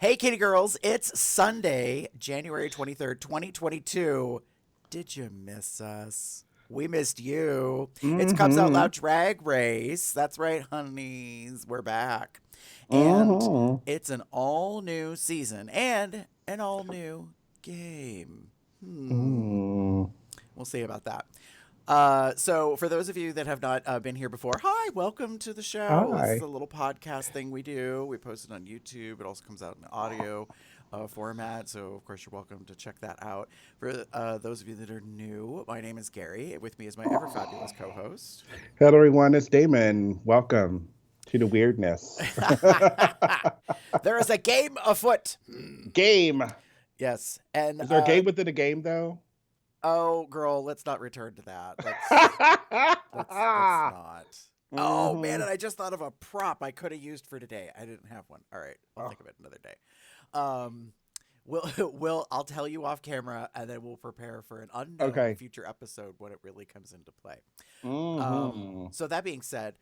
Hey, kitty girls, it's Sunday, January 23rd, 2022. Did you miss us? We missed you. It's Cubs Out Mm-hmm. Loud Drag Race. That's right, honeys. We're back. And Mm-hmm. it's an all new season and an all new game. Mm. We'll see about that. So, for those of you that have not been here before, hi, welcome to the show. This is Hi. a little podcast thing we do. We post it on YouTube. It also comes out in audio format. So, of course, you're welcome to check that out. For those of you that are new, my name is Gary. With me is my ever fabulous co host. Hello, everyone. It's Damon. Welcome to the weirdness. There is a game afoot. Game. Yes. And, Is there a game within a game, though? oh, girl, let's not return to that. Let's not. Oh man, Mm-hmm. and I just thought of a prop I could have used for today. I didn't have one. All right, I'll Oh, think of it another day. Um, I'll tell you off camera, and then we'll prepare for an unknown okay. future episode when it really comes into play. Mm-hmm. So that being said,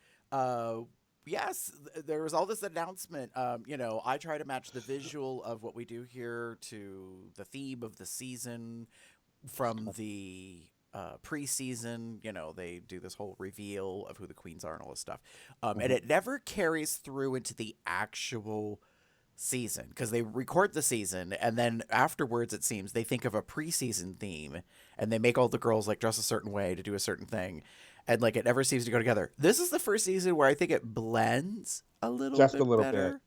yes, there was all this announcement. I try to match the visual of what we do here to the theme of the season from the preseason. They do this whole reveal of who the queens are and all this stuff, and Mm-hmm. it never carries through into the actual season because they record the season and then afterwards it seems they think of a preseason theme and they make all the girls like dress a certain way to do a certain thing, and like it never seems to go together. This is the first season where I think it blends a little Just a bit little bit. better.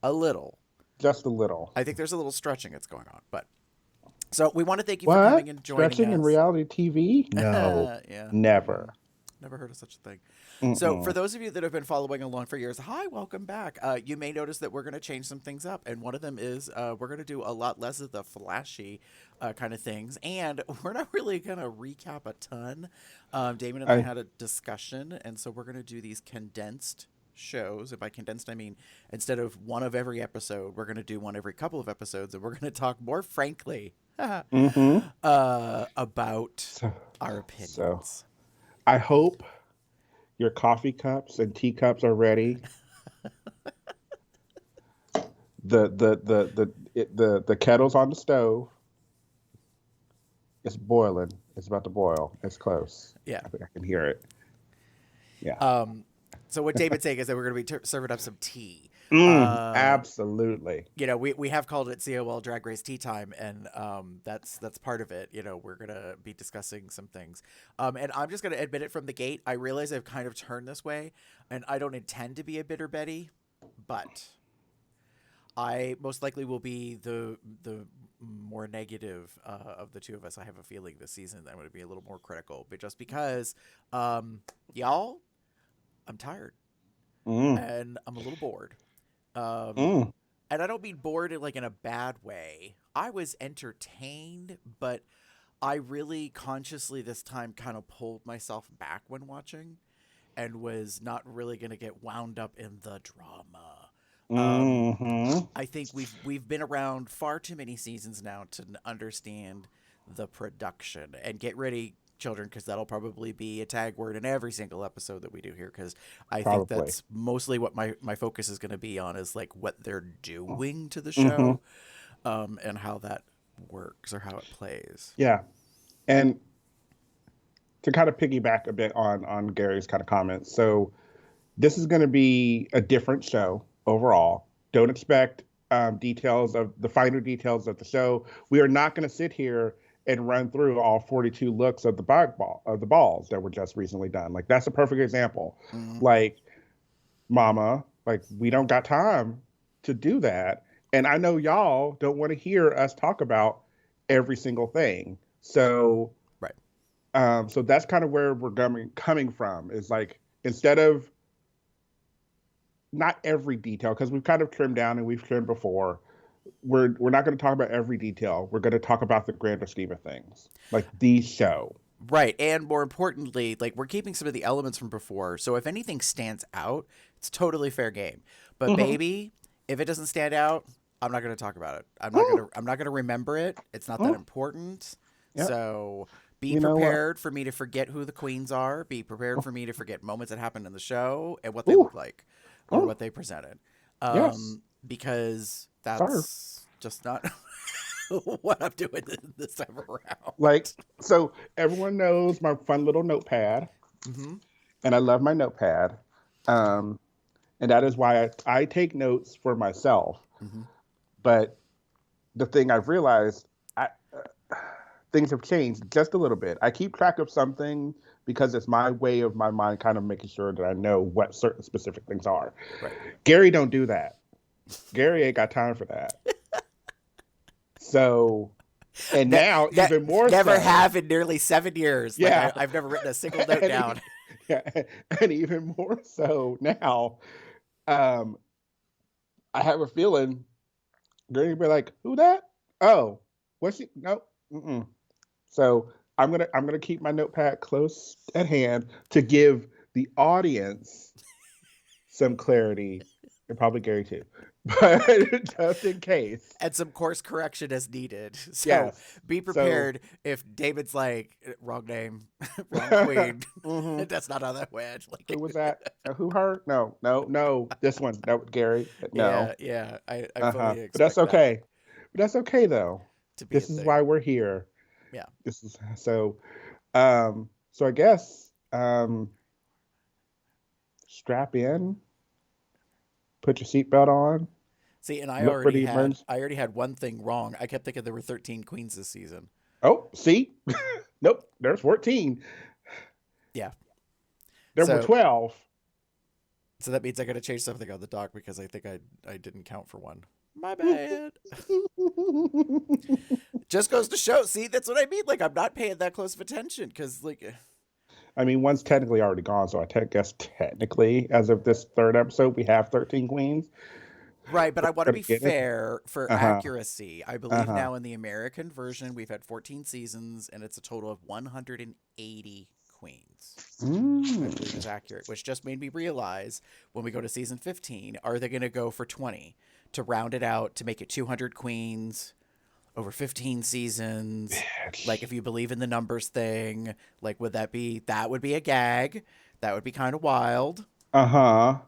A little. Just a little. I think there's a little stretching that's going on, but so we want to thank you for What? coming and joining Stretching in us. reality TV? No. Yeah. Never. Never heard of such a thing. So, for Mm-mm. those of you that have been following along for years, hi, welcome back. You may notice that we're going to change some things up. And one of them is we're going to do a lot less of the flashy kind of things. And we're not really going to recap a ton. Damon and I I, had a discussion. And so, we're going to do these condensed shows. And by condensed, I mean instead of one of every episode, we're going to do one every couple of episodes. And we're going to talk more frankly mm-hmm. about So, our so opinions. I hope your coffee cups and teacups are ready. The kettle's on the stove. It's boiling. It's about to boil. It's close. Yeah. I think I can hear it. Yeah. Um, so what David's saying is that we're going to be serving up some tea. Absolutely. We have called it COL Drag Race Tea Time, and that's part of it. We're gonna be discussing some things, and I'm just gonna admit it from the gate. I realize I've kind of turned this way, and I don't intend to be a bitter Betty, but I most likely will be the more negative of the two of us. I have a feeling this season I'm going to be a little more critical, but just because, y'all, I'm tired Mm, and I'm a little bored. Um, mm. and I don't mean bored in a bad way. I was entertained, but I really consciously this time kind of pulled myself back when watching and was not really going to get wound up in the drama. Mm-hmm. I think we've been around far too many seasons now to understand the production. And get ready, children, because that'll probably be a tag word in every single episode that we do here. Because I think Probably. that's mostly what my focus is going to be on is like what they're doing to the Mm-hmm. show, and how that works or how it plays. Yeah. And to kind of piggyback a bit on Gary's kind of comments. So this is going to be a different show overall. Don't expect details of the finer details of the show. We are not going to sit here and run through all 42 looks of the balls that were just recently done. Like that's a perfect example. Mm-hmm. Like Mama, like we don't got time to do that, and I know y'all don't want to hear us talk about every single thing. Right. So that's kind of where we're coming from. Is like instead of not every detail because we've kind of trimmed down and we've trimmed before. We're not going to talk about every detail. We're going to talk about the grander scheme of things, like the show. Right. And more importantly, like we're keeping some of the elements from before. So if anything stands out, it's totally fair game. But Mm-hmm. baby, if it doesn't stand out, I'm not going to talk about it. Mm-hmm. I'm not going to remember it. It's not that Mm-hmm. important. Yep. So be You know what? prepared for me to forget who the queens are. Be prepared for me to forget moments that happened in the show and what they Ooh. look like or Oh. what they presented. Yes. because Sir. that's just not what I'm doing this time Like, around. so everyone knows my fun little notepad, Mm-hmm. and I love my notepad. Um, and that is why I take notes for myself. Mm-hmm. But the thing I've realized, I, things have changed just a little bit. I keep track of something because it's my way of my mind kind of making sure that I know what certain specific things are. Right. Gary don't do that. Gary ain't got time for that. So, and Ne- now even more never so, have in nearly 7 years. Like yeah, I've never written a single note and, down. yeah, and even more so now, um, I have a feeling they're gonna be like, "Who that? Oh, what's she? No, mm-mm." So I'm gonna keep my notepad close at hand to give the audience some clarity, and probably Gary too, but just in case. And some course correction as needed. So Yes. be So. prepared if David's like, wrong name, wrong queen. hmm That's not how that went. Who Like, was that? Who her? No, no, no. This one. No, Gary. yeah, No. yeah. I Uh-huh. fully But that's expect that okay. But that's okay though. to be a This is thing. why we're here. Yeah. This is so. So I guess strap in, put your seatbelt on, See, and look for the emergency. I already had one thing wrong. I kept thinking there were 13 queens this season. Oh, see, nope. There's 14. Yeah. There were So 12. so that means I got to change something on the doc because I think I didn't count for one. My bad. Just goes to show. See, that's what I mean. Like I'm not paying that close of attention because like I mean, one's technically already gone, so guess technically, as of this third episode, we have 13 queens. right, but We're I want to gonna be get it. fair for Uh huh. accuracy. I Uh believe huh. now in the American version we've had 14 seasons and it's a total of 180 queens. I believe Mm. is accurate, which just made me realize when we go to season 15, are they going to go for 20 to round it out to make it 200 queens over 15 seasons? Like, if you believe in the numbers thing, like, that would be a gag. That would be kind of wild. Uh huh.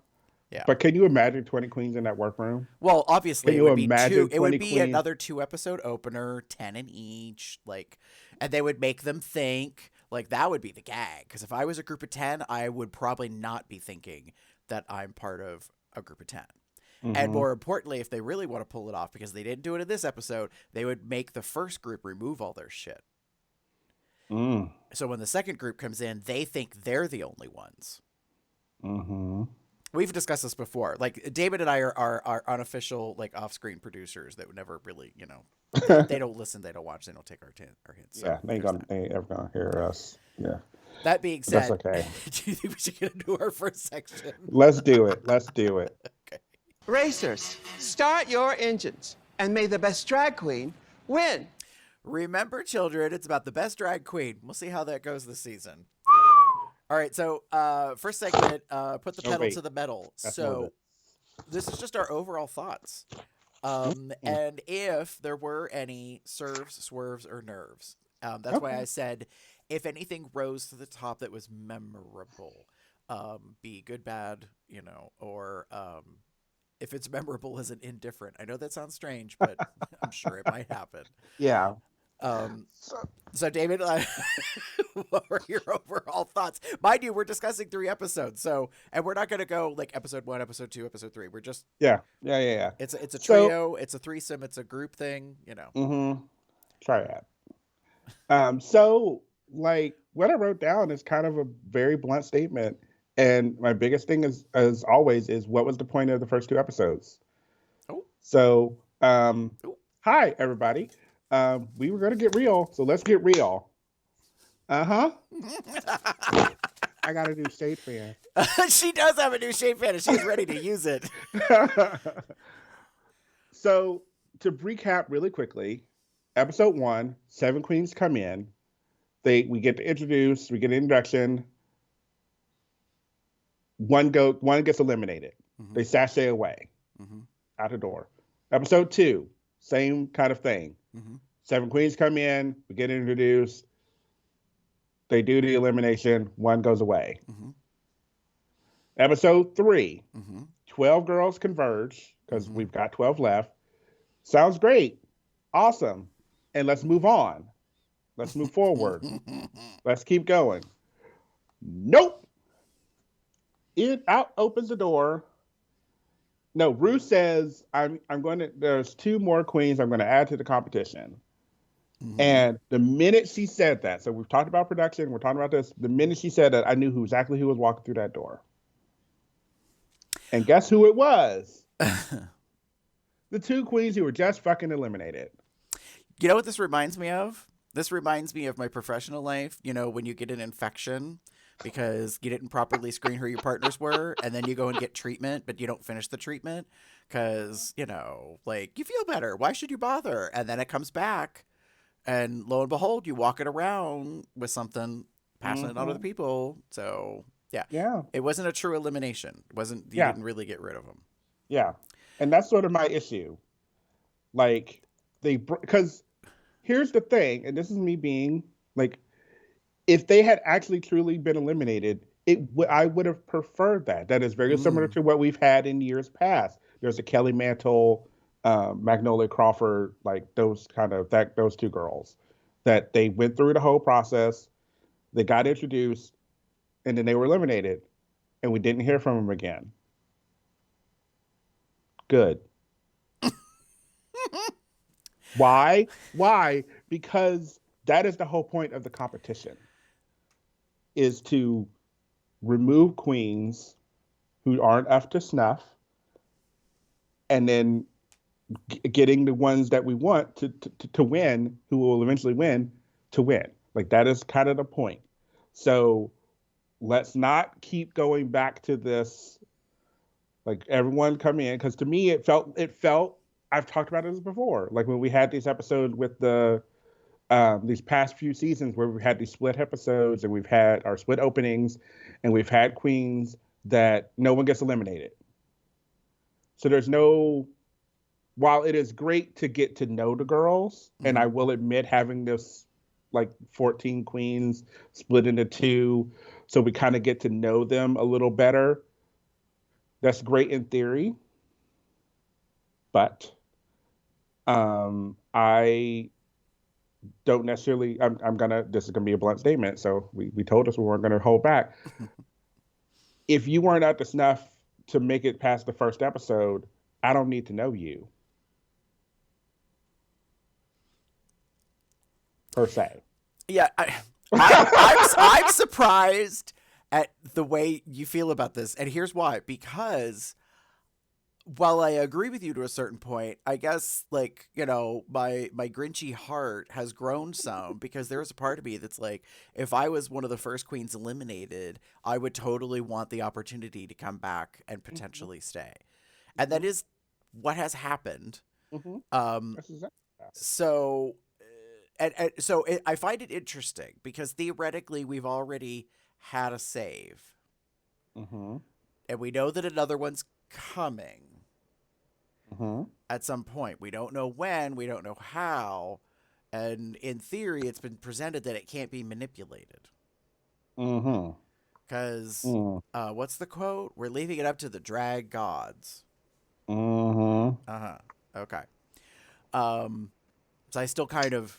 Yeah. But can you imagine 20 queens in that workroom? Well, Can obviously, you imagine it would 20 be queens? another 2 episode opener, 10 in each, like, and they would make them think, like, that would be the gag. Because if I was a group of 10, I would probably not be thinking that I'm part of a group of 10. And Mm-hmm. more importantly, if they really want to pull it off, because they didn't do it in this episode, they would make the first group remove all their shit. Mm. So when the second group comes in, they think they're the only ones. Mm-hmm. We've discussed this before. Like David and I are unofficial, like off-screen producers that would never really, they don't listen, they don't watch, they don't take our hints. So Yeah, there's that. they ain't ever gonna hear us. Yeah, That being but that's said, okay. do you think we should get into our first section? Let's do it. Let's do it. Okay. Racers, start your engines, and may the best drag queen win. Remember, children, it's about the best drag queen. We'll see how that goes this season. All right, so first segment, put the Oh pedal wait, to the metal. that's more of So it. this is just our overall thoughts. Mm. And if there were any serves, swerves, or nerves. That's why Okay. I said if anything rose to the top that was memorable, be good, bad, or if it's memorable as an indifferent. I know that sounds strange, but I'm sure it might happen. Yeah. Um, So, so, David, what were your overall thoughts? Mind you, we're discussing 3 episodes, and we're not going to go like episode 1, episode 2, episode 3. We're just yeah. Yeah. Yeah. Yeah. it's a So. trio, it's a threesome, it's a group thing. Mm-hmm. Try that. So like what I wrote down is kind of a very blunt statement. And my biggest thing is, as always, is what was the point of the first 2 episodes? Oh, So, oh. hi everybody. We were gonna get real, so let's get real. Uh huh. I got a new shade fan. She does have a new shade fan, and she's ready to use it. So to recap really quickly, episode 1, 7 queens come in. We get to introduce, we get an introduction. One gets eliminated. Mm-hmm. They sashay away Mm-hmm. out the door. Episode 2, same kind of thing. Mm-hmm. 7 queens come in, we get introduced. They do the elimination, one goes away. Mm-hmm. Episode 3, Mm-hmm. 12 girls converge because we've got 12 left. Sounds great. Awesome. And let's move on. Let's move forward. Let's keep going. Nope. It out opens the door. No, Ruth says, I'm going to, there's 2 more queens I'm going to add to the competition. And the minute she said that, so we've talked about production, we're talking about this. The minute she said that, I knew exactly who was walking through that door. And guess who it was? The 2 queens who were just fucking eliminated. You know what this reminds me of? This reminds me of my professional life. You know, when you get an infection because you didn't properly screen who your partners were, and then you go and get treatment, but you don't finish the treatment because, you know, like, you feel better. Why should you bother? And then it comes back, and lo and behold, you walk it around with something, passing it on to the people. So, yeah. It wasn't a true elimination. It wasn't, you didn't really get rid of them. Yeah. And that's sort of my issue. Like, because here's the thing, and this is me being like, if they had actually truly been eliminated, I would have preferred that. That is very similar to what we've had in years past. There's a Kelly Mantle, Magnolia Crawford, like those 2 girls that they went through the whole process, they got introduced, and then they were eliminated, and we didn't hear from them again. Good. Why? Because that is the whole point of the competition, is to remove queens who aren't up to snuff, and then getting the ones that we want to win, who will eventually win, to win. Like, that is kind of the point. So let's not keep going back to this, like, everyone come in, because to me it felt, I've talked about this before, like when we had these episodes with the these past few seasons where we've had these split episodes and we've had our split openings and we've had queens that no one gets eliminated. So there's no, while it is great to get to know the girls, and I will admit having this like 14 queens split into 2, so we kind of get to know them a little better. That's great in theory. But I don't necessarily, this is gonna be a blunt statement, so we told us we weren't gonna hold back. If you weren't up to snuff to make it past the first episode, I don't need to know you, per se. Yeah, I'm surprised at the way you feel about this, and here's why. Because while I agree with you to a certain point, I guess, like, you know, my Grinchy heart has grown some, because there's a part of me that's like, if I was one of the first queens eliminated, I would totally want the opportunity to come back and potentially stay. And that is what has happened. So, I find it interesting because theoretically we've already had a save. And we know that another one's coming at some point. We don't know when, we don't know how, and in theory it's been presented that it can't be manipulated. Because what's the quote? We're leaving it up to the drag gods. Okay. So I still kind of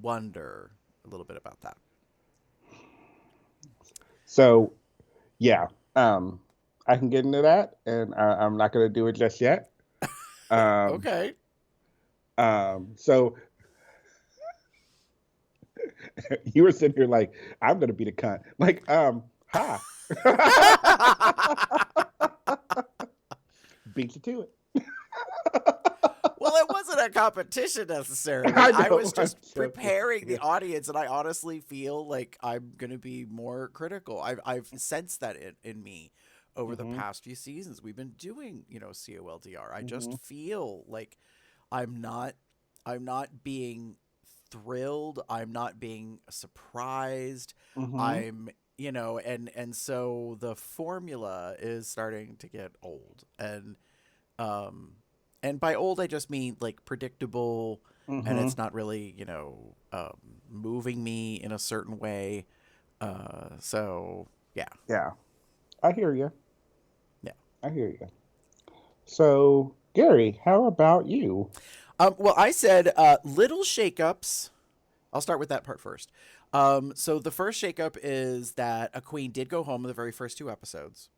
wonder a little bit about that. So yeah, I can get into that, and I'm not going to do it just yet. Okay. So you were sitting here like, I'm going to be the cunt. Like, ha. Beat you to it. Well, it wasn't a competition necessarily. I was just preparing the audience, and I honestly feel like I'm going to be more critical. I've sensed that in me over the past few seasons. We've been doing, you know, COLDR. I just feel like I'm not being thrilled. I'm not being surprised. I'm, you know, and so the formula is starting to get old. And by old, I just mean like predictable, and it's not really, you know, moving me in a certain way. So, yeah. Yeah. I hear you. Yeah. I hear you. So, Gary, how about you? Well, I said little shakeups. I'll start with that part first. So the first shakeup is that a queen did go home in the very first two episodes.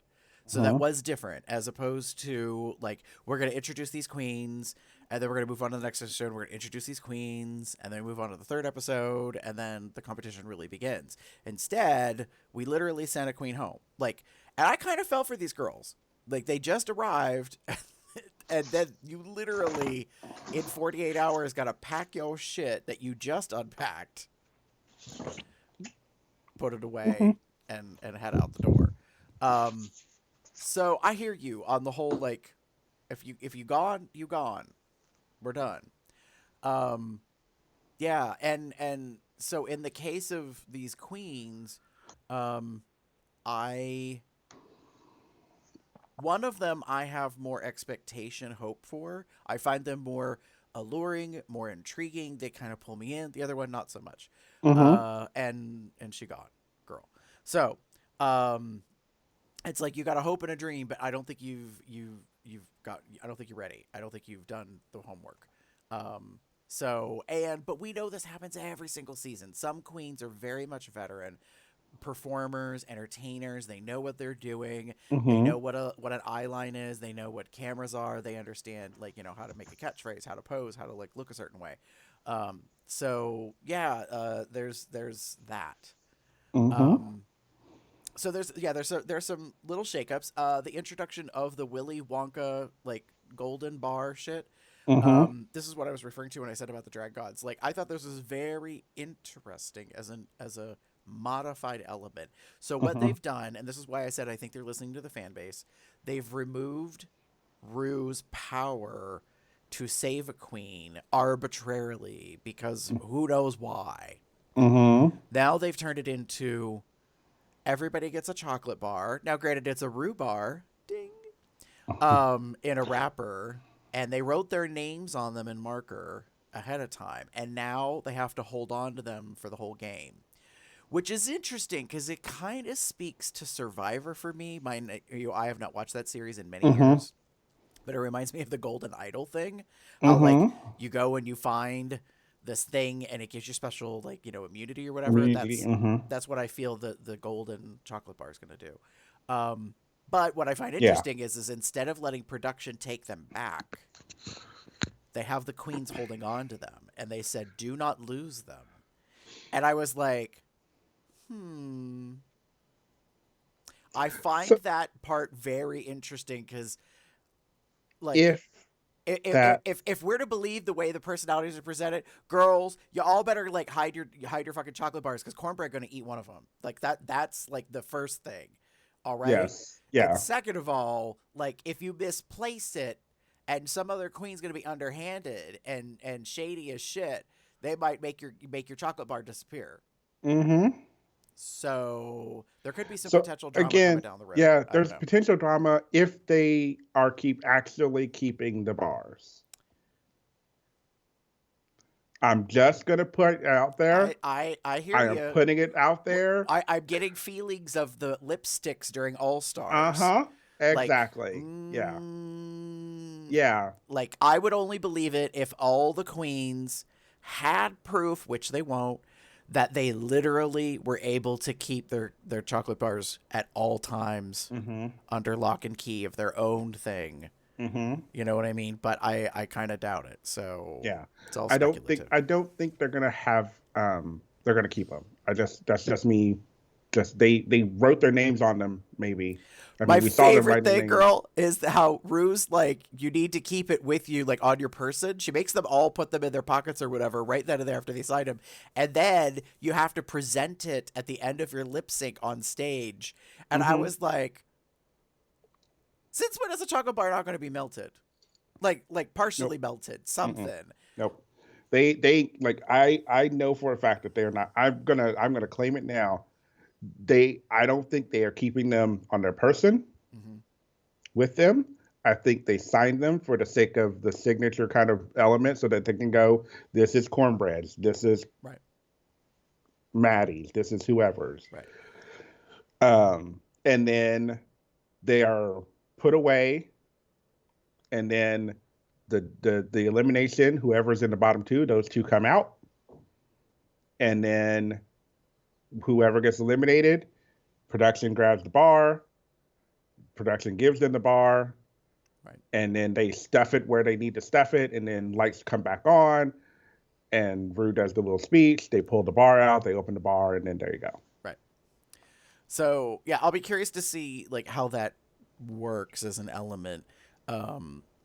So that Hmm. was different as opposed to like we're going to introduce these queens and then we're going to move on to the next episode. We're going to introduce these queens and then move on to the third episode and then the competition really begins. Instead, we literally sent a queen home. Like, and I kind of felt for these girls. Like they just arrived and then you literally in 48 hours got to pack your shit that you just unpacked, put it Hmm. away and head out the door. Um so I hear you on the whole like if you gone, you gone. We're done. Um, yeah, and so in the case of these queens, um, I one of them I have more expectation, hope for. I find them more alluring, more intriguing. They kind of pull me in. The other one, not so much. Hmm. And she gone, girl. So, um, it's like you got a hope and a dream, but I don't think you've got. I don't think you're ready. I don't think you've done the homework. Um, but we know this happens every single season. Some queens are very much veteran performers, entertainers. They know what they're doing. They Hmm. know what an eye line is. They know what cameras are. They understand like how to make a catchphrase, how to pose, how to like look a certain way. So yeah, there's that. Hmm. Um, so there's some little shakeups. The introduction of the Willy Wonka like golden bar shit. Hmm. This is what I was referring to when I said about the drag gods. Like I thought this was very interesting as a modified element. So what Hmm. they've done, and this is why I said I think they're listening to the fan base. They've removed Rue's power to save a queen arbitrarily because who knows why. Hmm. Now they've turned it into everybody gets a chocolate bar. Now, granted, it's a rhubarb, ding, in a wrapper, and they wrote their names on them in marker ahead of time, and now they have to hold on to them for the whole game, which is interesting because it kind of speaks to Survivor for me. I have not watched that series in many Hmm. years, but it reminds me of the Golden Idol thing. How like Hmm. you go and you find this thing and it gives you special like immunity or whatever. Immunity. Hmm. That's what I feel the golden chocolate bar is going to do. Um, but what I find Yeah. interesting is instead of letting production take them back, they have the queens holding on to them, and they said, "Do not lose them." And I was like, hmm. I find So that part very interesting because, like, if that, if we're to believe the way the personalities are presented, girls, you all better like hide your fucking chocolate bars because cornbread gonna eat one of them. Like that's like the first thing, all right. yes, And yeah. second of all, like if you misplace it, and some other queen's gonna be underhanded and shady as shit, they might make your chocolate bar disappear. Hmm. So there could be some So potential drama coming again, down the road. yeah, I don't there's know. potential drama if they are keep actually keeping the bars. I'm just gonna put it out I there. I I hear I am you. putting it out there. I'm getting feelings of the lipsticks during All Stars. Uh-huh. Like, Exactly. Yeah. Yeah. like I would only believe it if all the queens had proof, which they won't, that they literally were able to keep their chocolate bars at all times Mm-hmm. under lock and key of their own thing. Mm-hmm. You know what I mean? But I kind of doubt it. So Yeah. it's all I don't think speculative. I don't think they're gonna keep them. That's just me. Just they wrote their names on them. Maybe. I My mean, we saw them favorite write their thing, names. girl, is how Rue's like, you need to keep it with you, like on your person. She makes them all put them in their pockets or whatever, right then and there after they sign them. And then you have to present it at the end of your lip sync on stage. And I Mm-hmm. was like, since when is a chocolate bar not going to be melted? Like partially Nope. melted, Mm-mm. something. Nope. They like I know for a fact that they're not. I'm gonna claim it now. I don't think they are keeping them on their person Hmm. with them. I think they signed them for the sake of the signature kind of element so that they can go, this is cornbreads, this is Right, Maddie's, this is whoever's. right. And then they are put away and then the elimination, whoever's in the bottom two, those two come out, and then whoever gets eliminated, production grabs the bar, production gives them the bar, Right. and then they stuff it where they need to stuff it, and then lights come back on, and Rue does the little speech. They pull the bar out, they open the bar, and then there you go. Right. So yeah, I'll be curious to see like how that works as an element.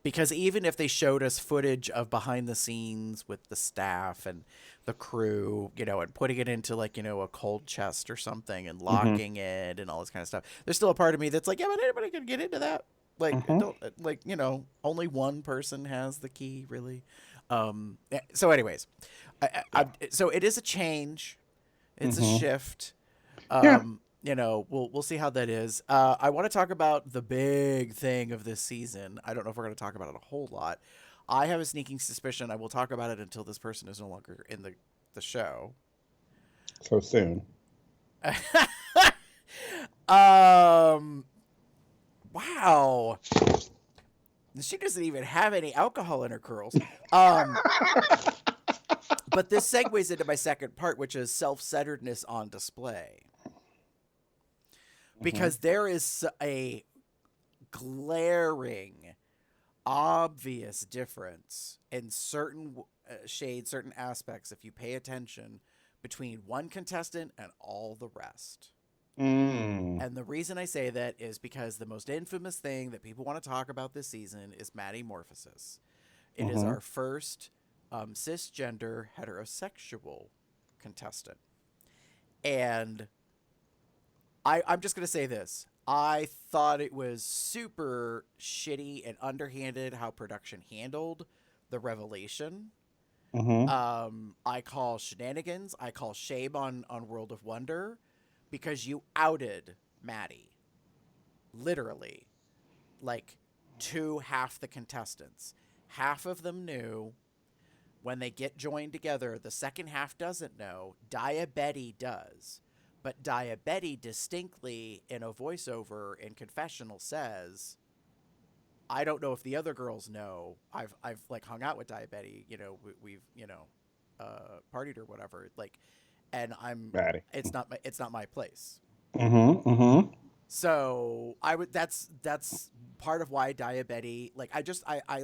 Because even if they showed us footage of behind the scenes with the staff and the crew, and putting it into like, a cold chest or something and locking it and all this kind of stuff, there's still a part of me that's like, yeah, but anybody can get into that. Like, don't, like, only one person has the key, really. So anyways, so it is a change. It's a shift. Yeah. We'll see how that is. I want to talk about the big thing of this season. I don't know if we're going to talk about it a whole lot. I have a sneaking suspicion I will talk about it until this person is no longer in the show. So soon. Wow. She doesn't even have any alcohol in her curls. But this segues into my second part, which is self-centeredness on display. Because there is a glaring, obvious difference in certain shades, certain aspects, if you pay attention, between one contestant and all the rest. And the reason I say that is because the most infamous thing that people want to talk about this season is Maddie Morphosis. It is our first cisgender heterosexual contestant. And I'm just going to say this. I thought it was super shitty and underhanded how production handled the revelation. I call shenanigans. I call shame on World of Wonder, because you outed Maddie. Literally. Like, to half the contestants. Half of them knew. When they get joined together, the second half doesn't know. Diabetti does. But Diabetti distinctly, in a voiceover in confessional, says, I don't know if the other girls know. I've like hung out with Diabetti, we've partied or whatever, like, and Maddie. It's not my place. So that's part of why Diabetti, like, I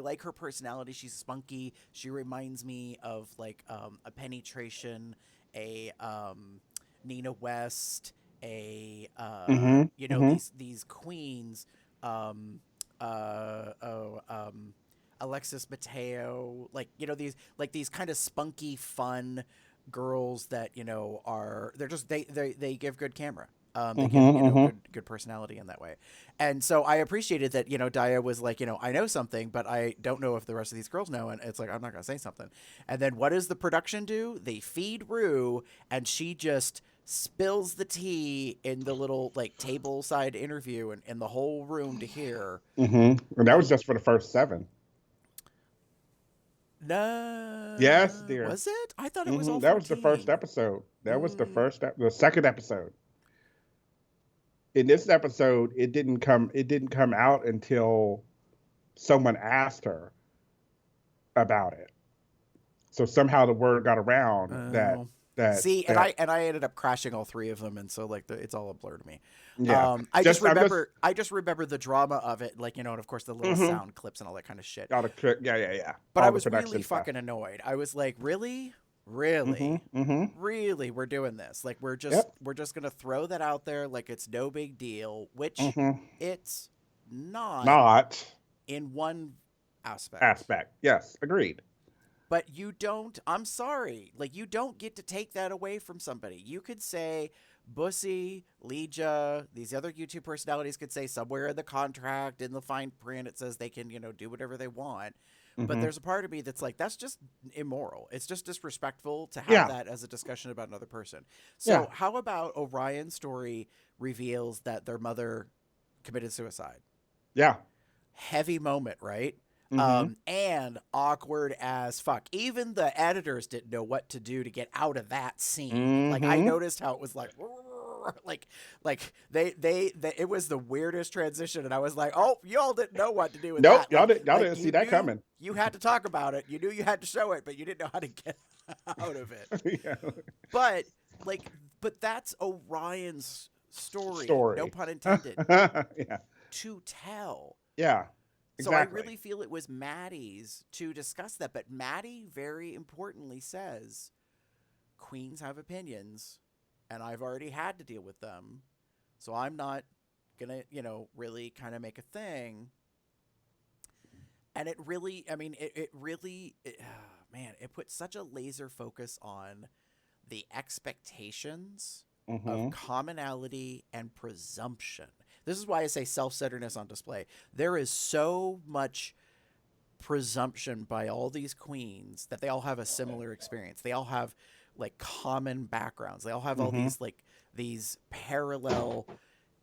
like her personality. She's spunky. She reminds me of like a Penetration, a Nina West, a these queens, Alexis Mateo, like, these kind of spunky, fun girls that they give good camera. They give good personality in that way. And so I appreciated that, Daya was like, I know something, but I don't know if the rest of these girls know. And it's like, I'm not going to say something. And then what does the production do? They feed Rue, and she just spills the tea in the little like table side interview and in the whole room to hear. And that was just for the first 7. No. Yes, dear. Was it? I thought it was all 14. That was the first episode. That was the second episode. In this episode, it didn't come out until someone asked her about it. So somehow the word got around that see, and I ended up crashing all 3 of them, and so like it's all a blur to me. Yeah. I just remember the drama of it, like, and of course the little sound clips and all that kind of shit. Yeah. But I was really fucking annoyed. I was like, really, really, we're doing this. Like, we're just gonna throw that out there like it's no big deal, which it's not in one aspect. Yes, agreed. But I'm sorry, like, you don't get to take that away from somebody. You could say Bussy, Legia, these other YouTube personalities could say somewhere in the contract, in the fine print, it says they can, do whatever they want. But there's a part of me that's like, that's just immoral. It's just disrespectful to have that as a discussion about another person. So how about Orion's story reveals that their mother committed suicide? Yeah. Heavy moment, right? And awkward as fuck. Even the editors didn't know what to do to get out of that scene. Like, I noticed how it was like, like they it was the weirdest transition, and I was like, oh, y'all didn't know what to do with Nope, that. y'all Like didn't see you that knew coming. you had to talk about it, you knew you had to show it, but you didn't know how to get out of it. Yeah. But like, but that's Orion's story, no Story. pun intended, Yeah. to tell. Yeah. So I Exactly. really feel it was Maddie's to discuss that, but Maddie very importantly says queens have opinions, and I've already had to deal with them, so I'm not gonna, really kind of make a thing. And it really, I mean, it really, man, it put such a laser focus on the expectations of Mm-hmm. commonality and presumption. This is why I say self-centeredness on display. There is so much presumption by all these queens that they all have a similar experience. They all have like common backgrounds. They all have all Mm-hmm. these parallel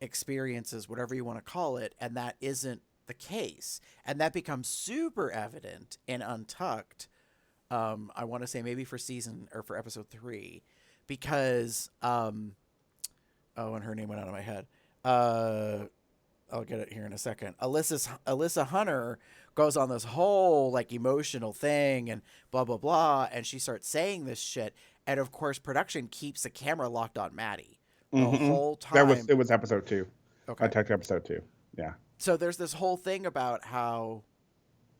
experiences, whatever you want to call it, and that isn't the case. And that becomes super evident in Untucked. I want to say maybe for season or for episode 3, because oh, and her name went out of my head. I'll get it here in a second. Alyssa Hunter goes on this whole like emotional thing and blah blah blah, and she starts saying this shit, and of course production keeps the camera locked on Maddie the Mm-hmm. whole That was time. it was episode 2. I Okay, took episode 2. Yeah. so there's this whole thing about how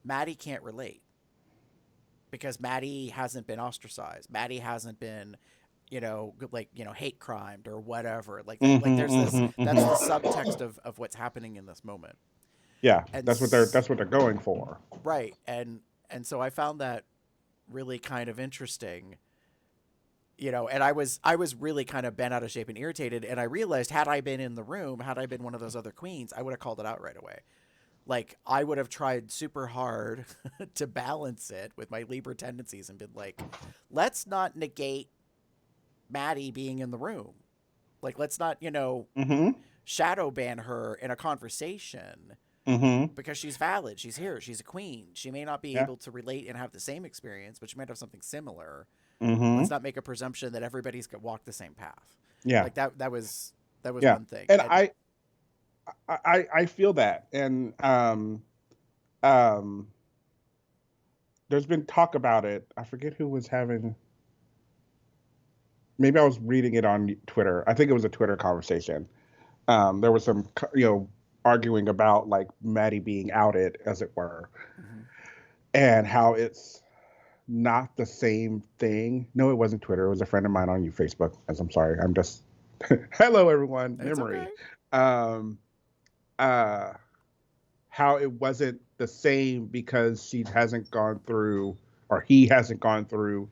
Maddie can't relate because Maddie hasn't been ostracized. Maddie hasn't been, hate crimed or whatever. Like Mm-hmm, there's this, mm-hmm, that's the mm-hmm. subtext of what's happening in this moment. Yeah, And that's what they're going for. right. And so I found that really kind of interesting, and I was really kind of bent out of shape and irritated, and I realized had I been in the room, had I been one of those other queens, I would have called it out right away. Like I would have tried super hard to balance it with my Libra tendencies and been like, let's not negate Maddie being in the room. Like let's not, Mm-hmm. shadow ban her in a conversation Mm-hmm. because she's valid. She's here. She's a queen. She may not be Yeah. able to relate and have the same experience, but she might have something similar. Mm-hmm. Let's not make a presumption that everybody's gonna walk the same path. Yeah. Like that was Yeah. one thing. And And I feel that. And um there's been talk about it. I forget who was having, maybe I was reading it on Twitter. I think it was a Twitter conversation. There was some, arguing about like Maddie being outed, as it were, mhm. and how it's not the same thing. No, it wasn't Twitter. It was a friend of mine on Facebook. As I'm sorry, I'm just hello everyone. It's Memory. okay. Um, uh, how it wasn't the same because she hasn't gone through, or he hasn't gone through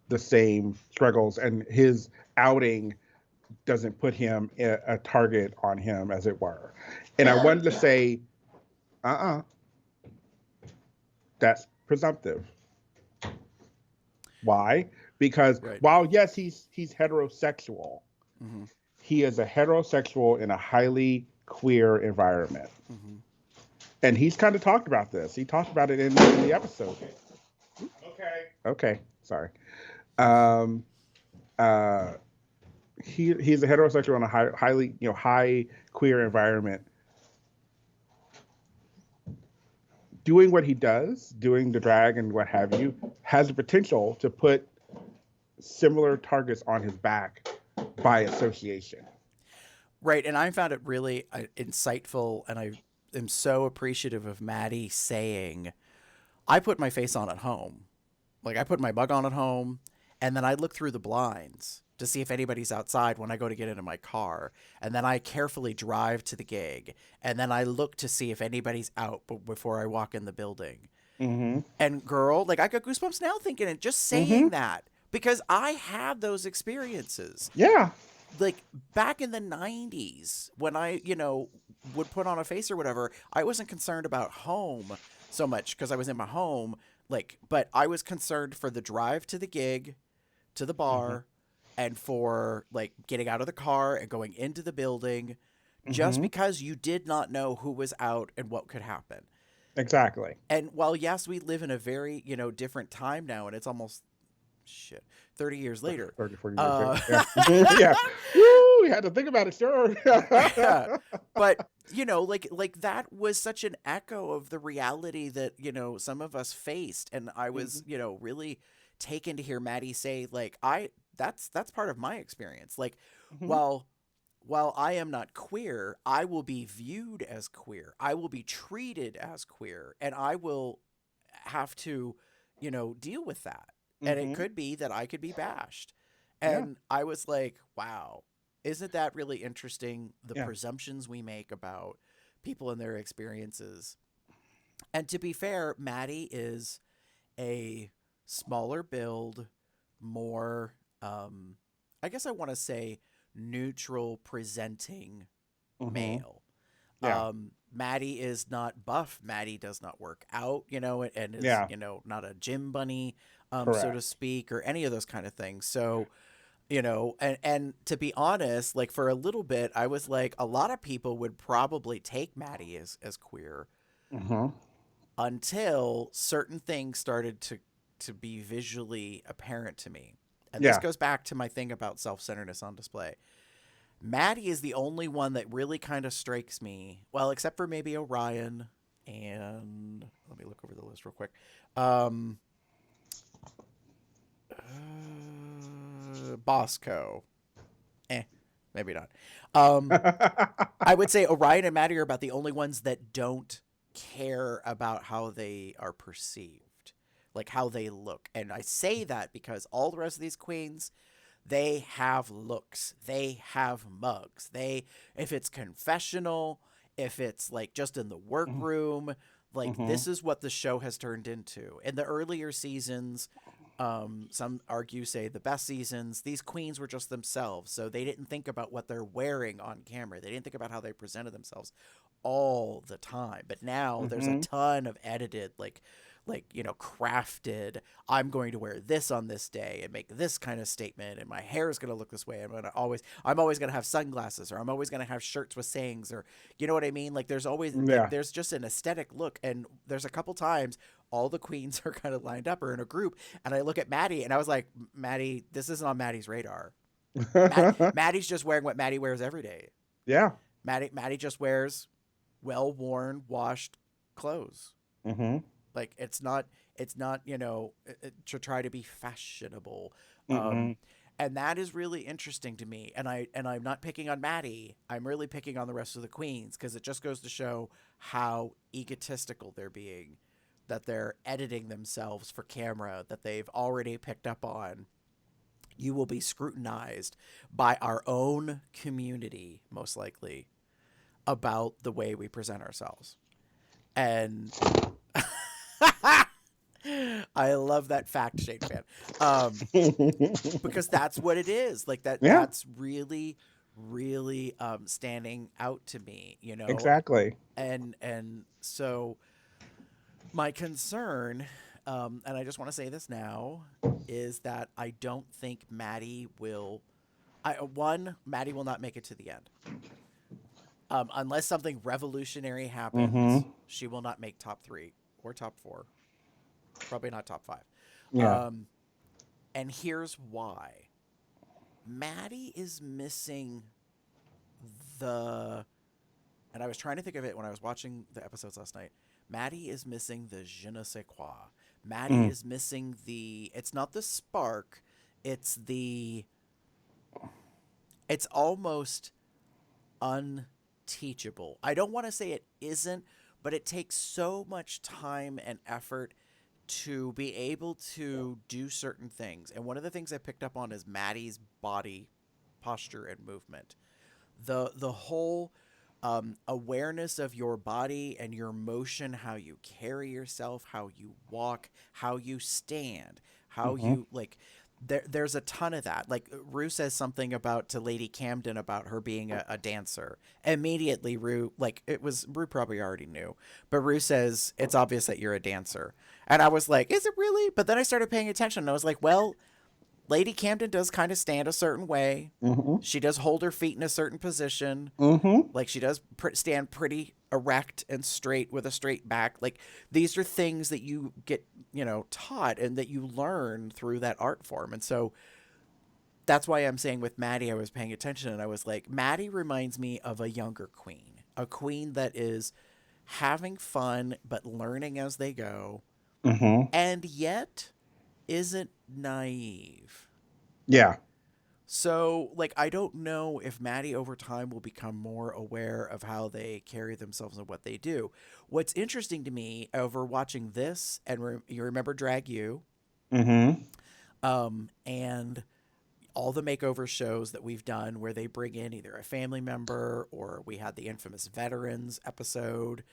the same struggles, and his outing doesn't put him a target on him, as it were. And I wanted to say, that's presumptive. Why? Because Right. while yes, he's heterosexual, Mm-hmm. he is a heterosexual in a highly queer environment. Mm-hmm. And he's kind of talked about this. He talked about it in the episode. Okay. Okay. Sorry. Um, he's a heterosexual in a highly high queer environment. Doing what he does, doing the drag and what have you, has the potential to put similar targets on his back by association. Right, and I found it really insightful, and I am so appreciative of Maddie saying, I put my face on at home. Like, I put my mug on at home, and then I look through the blinds to see if anybody's outside when I go to get into my car. And then I carefully drive to the gig, and then I look to see if anybody's out before I walk in the building. Mm-hmm. And girl, like, I got goosebumps now thinking it, just saying Mm-hmm. that, because I had those experiences. Yeah. Like back in the 90s when I, would put on a face or whatever, I wasn't concerned about home so much because I was in my home, but I was concerned for the drive to the gig, to the Mm-hmm. bar, and for like getting out of the car and going into the building, just Mm-hmm. because you did not know who was out and what could happen. Exactly. And while yes, we live in a very, different time now, and it's almost shit, 30 years later. 30, 40 years Uh, later. Yeah. Yeah. Woo, we had to think about it, sure. yeah, but like that was such an echo of the reality that some of us faced, and I was Mhm, really taken to hear Maddie say, like, that's part of my experience. Like, mhm. while I am not queer, I will be viewed as queer. I will be treated as queer, and I will have to, deal with that. And it Mhm. could be that I could be bashed. Yeah. And I was like, wow, isn't that really interesting? The Yeah. presumptions we make about people and their experiences. And to be fair, Maddie is a smaller build, more, I guess I want to say, neutral presenting Mhm. male. Yeah. Maddie is not buff. Maddie does not work out, and is, Yeah. not a gym bunny, so to Correct. speak, or any of those kind of things. So, and to be honest, like for a little bit, I was like, a lot of people would probably take Maddie as queer Mhm. until certain things started to be visually apparent to me. And this Yeah. goes back to my thing about self-centeredness on display. Maddie is the only one that really kind of strikes me. Well, except for maybe Orion and let me look over the list real quick. Um, Bosco. Eh, maybe not. Um, I would say Orion and Maddie are about the only ones that don't care about how they are perceived, like how they look. And I say that because all the rest of these queens, they have looks, they have mugs. If it's confessional, if it's like just in the Mhm. workroom, like Mhm. this is what the show has turned into. In the earlier seasons, some argue say the best seasons, these queens were just themselves. So they didn't think about what they're wearing on camera. They didn't think about how they presented themselves all the time. But now there's a Mhm. ton of edited, like crafted, I'm going to wear this on this day and make this kind of statement, and my hair is going to look this way. I'm always going to have sunglasses, or I'm always going to have shirts with sayings, or you know what I mean? Like there's always like Yeah. there's just an aesthetic look, and there's a couple times all the queens are kind of lined up or in a group, and I look at Maddie and I was like, Maddie, this isn't on Maddie's radar. Maddie's just wearing what Maddie wears every day. Yeah. Maddie just wears well worn, washed clothes. Mhm. Like it's not to try to be fashionable. Um, Mhm. and that is really interesting to me. And I'm not picking on Maddie. I'm really picking on the rest of the queens because it just goes to show how egotistical they're being, that they're editing themselves for camera, that they've already picked up on. You will be scrutinized by our own community, most likely, about the way we present ourselves. And I love that fact, Shade fan. Um, because that's what it is. Like that. Yeah. That's really, really standing out to me. Exactly. And so my concern, and I just want to say this now, is that I don't think Maddie will. Maddie will not make it to the end. Unless something revolutionary happens, Mhm. she will not make top three or top four. Probably not top five. Yeah. Um, and here's why. Maddie is missing the, and I was trying to think of it when I was watching the episodes last night. Maddie is missing the je ne sais quoi. Maddie Mm. is missing it's not the spark, it's it's almost unteachable. I don't want to say it isn't, but it takes so much time and effort to be able to do certain things. And one of the things I picked up on is Maddie's body posture and movement. The whole awareness of your body and your motion, how you carry yourself, how you walk, how you stand, how Mhm. you like. There's a ton of that. Like Rue says something about to Lady Camden about her being a dancer. Immediately, Rue, like it was Rue probably already knew, but Rue says it's obvious that you're a dancer, and I was like, is it really? But then I started paying attention, and I was like, well, Lady Camden does kind of stand a certain way. Mm-hmm. She does hold her feet in a certain position. Mm-hmm. Like she does stand pretty erect and straight with a straight back. Like these are things that you get, taught and that you learn through that art form. And so that's why I'm saying with Maddie, I was paying attention and I was like, Maddie reminds me of a younger queen, a queen that is having fun but learning as they go, Mm-hmm. and yet isn't naive. Yeah. So, like, I don't know if Maddie over time will become more aware of how they carry themselves and what they do. What's interesting to me over watching this, and you remember Drag You, Mm-hmm. and all the makeover shows that we've done where they bring in either a family member or we had the infamous veterans episode.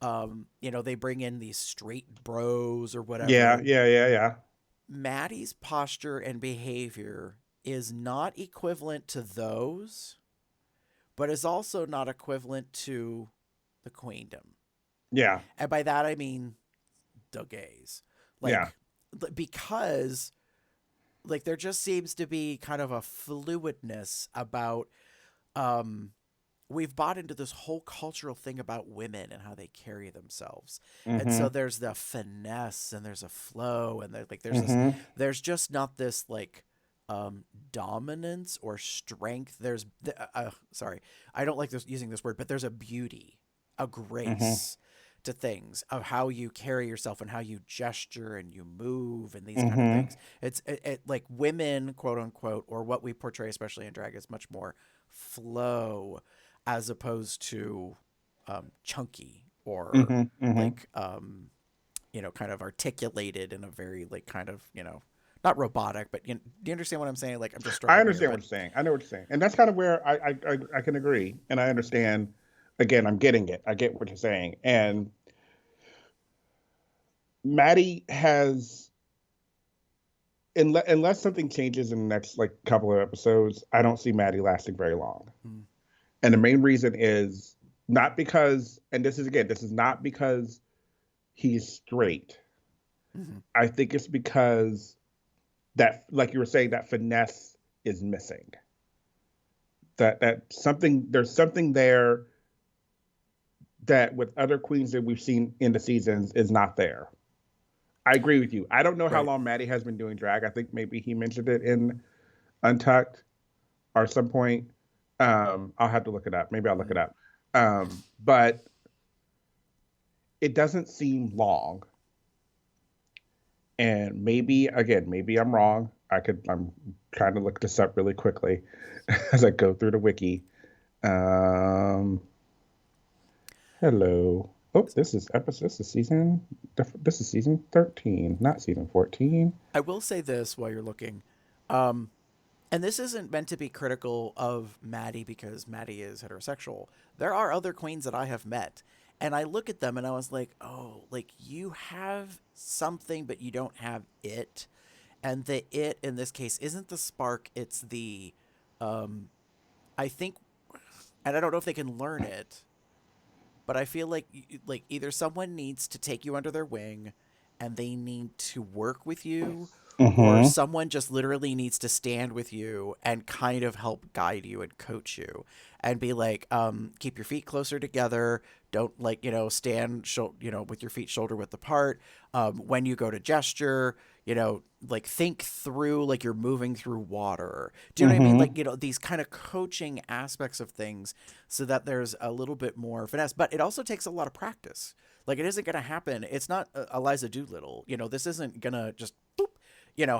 They bring in these straight bros or Yeah. whatever. Yeah. Yeah. Yeah. Maddie's posture and behavior is not equivalent to those, but is also not equivalent to the queendom. Yeah. And by that I mean the gays. Yeah. Like because like there just seems to be kind of a fluidness about we've bought into this whole cultural thing about women and how they carry themselves. And Mm-hmm. so there's the finesse and there's a flow and Mm-hmm. there's just not this like dominance or strength. Sorry, I don't like using this word, but there's a beauty, a Mm-hmm. grace to things of how you carry yourself and how you gesture and you move and these kind of Mm-hmm. things. It like women, quote unquote, or what we portray, especially in drag, is much more flow as opposed to chunky or Mm-hmm. Mm-hmm. like kind of articulated in a very like kind of not robotic, but do you understand what I'm saying? Like I'm just I struggling here, understand what but you're saying. I know what you're saying, and that's kind of where I can agree, and I understand. Again, I'm getting it. I get what you're saying, and Maddie has, unless something changes in the next like couple of episodes, I don't see Maddie lasting very long. mm, And the main reason is not because, and this is not because he's straight. mm-hmm, I think it's because that, like you were saying, that finesse is missing. There's something there that with other queens that we've seen in the seasons is not there. I agree with you. I don't know how right. long Maddie has been doing drag. I think maybe he mentioned it in Untucked or some point. I'll have to look it up. Maybe I'll look it Mm. up. But it doesn't seem long. And maybe again, maybe I'm wrong. I'm trying to look this up really quickly as I go through the wiki. Um, hello. Oh, this is season 13, not season 14. I will say this while you're looking. Um, and this isn't meant to be critical of Maddie because Maddie is heterosexual. There are other queens that I have met, and I look at them and I was like, oh, like you have something, but you don't have it. And the it in this case isn't the spark, it's um, I think, and I don't know if they can learn it, but I feel like either someone needs to take you under their wing and they need to work with you, or Mm-hmm. someone just literally needs to stand with you and kind of help guide you and coach you and be like, keep your feet closer together, don't like stand with your feet shoulder width apart, when you go to gesture, like think through like you're moving through water. Do you know what I mean? Mm-hmm. Like these kind of coaching aspects of things so that there's a little bit more finesse, but it also takes a lot of practice. Like it isn't going to happen. It's not Eliza Doolittle. This isn't going to just boop,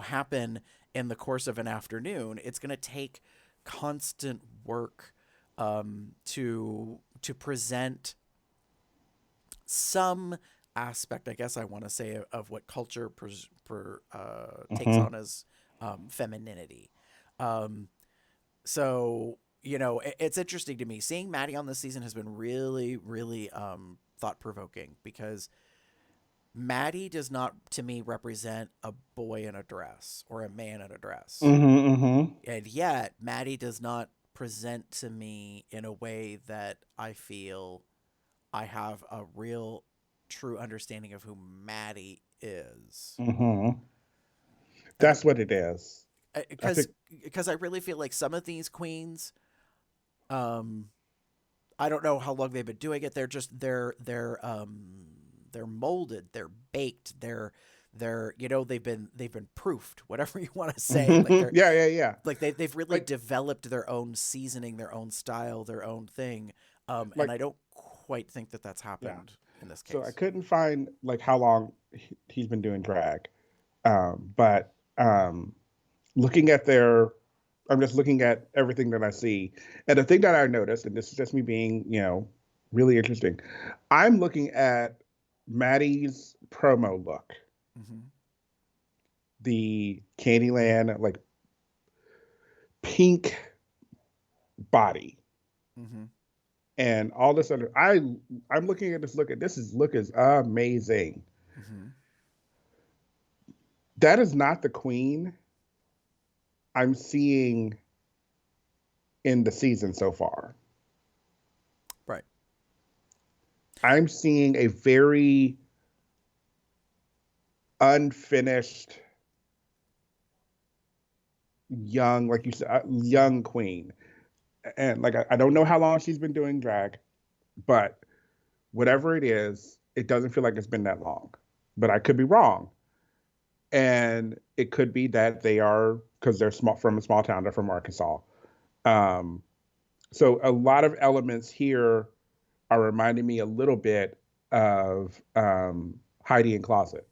happen in the course of an afternoon. It's going to take constant work to present some aspect, I guess I want to say, of what culture takes Mm-hmm. on as femininity. Um, so it's interesting to me. Seeing Maddie on this season has been really, really thought provoking because Maddie does not, to me, represent a boy in a dress or a man in a dress. Mm-hmm. Mm-hmm. And yet, Maddie does not present to me in a way that I feel I have a real, true understanding of who Maddie is. Mm-hmm. And That's what it is. I because think. because I really feel like some of these queens, um, I don't know how long they've been doing it. They're just they're molded, they're baked, they're they've been proofed, whatever you want to say. Like they're Yeah, yeah, yeah. like they've really Like, developed their own seasoning, their own style, their own thing. And like, I don't quite think that that's yeah. happened in this So I case. couldn't find like how long he's been doing drag, but looking at their, I'm just looking at everything that I see, and the thing that I noticed, and this is just me being, really interesting. I'm looking at Maddie's promo look, Hmm. the Candyland like pink body, Hmm. and all this other. I'm looking at this look, and look is amazing. Hmm. That is not the queen I'm seeing in the season so far. Right. I'm seeing a very unfinished, young, like you said, young queen. And like, I don't know how long she's been doing drag, but whatever it is, it doesn't feel like it's been that long. But I could be wrong. And it could be that they are, because they're small, from a small town, they're from Arkansas. Um, so a lot of elements here are reminding me a little bit of Heidi in Closet.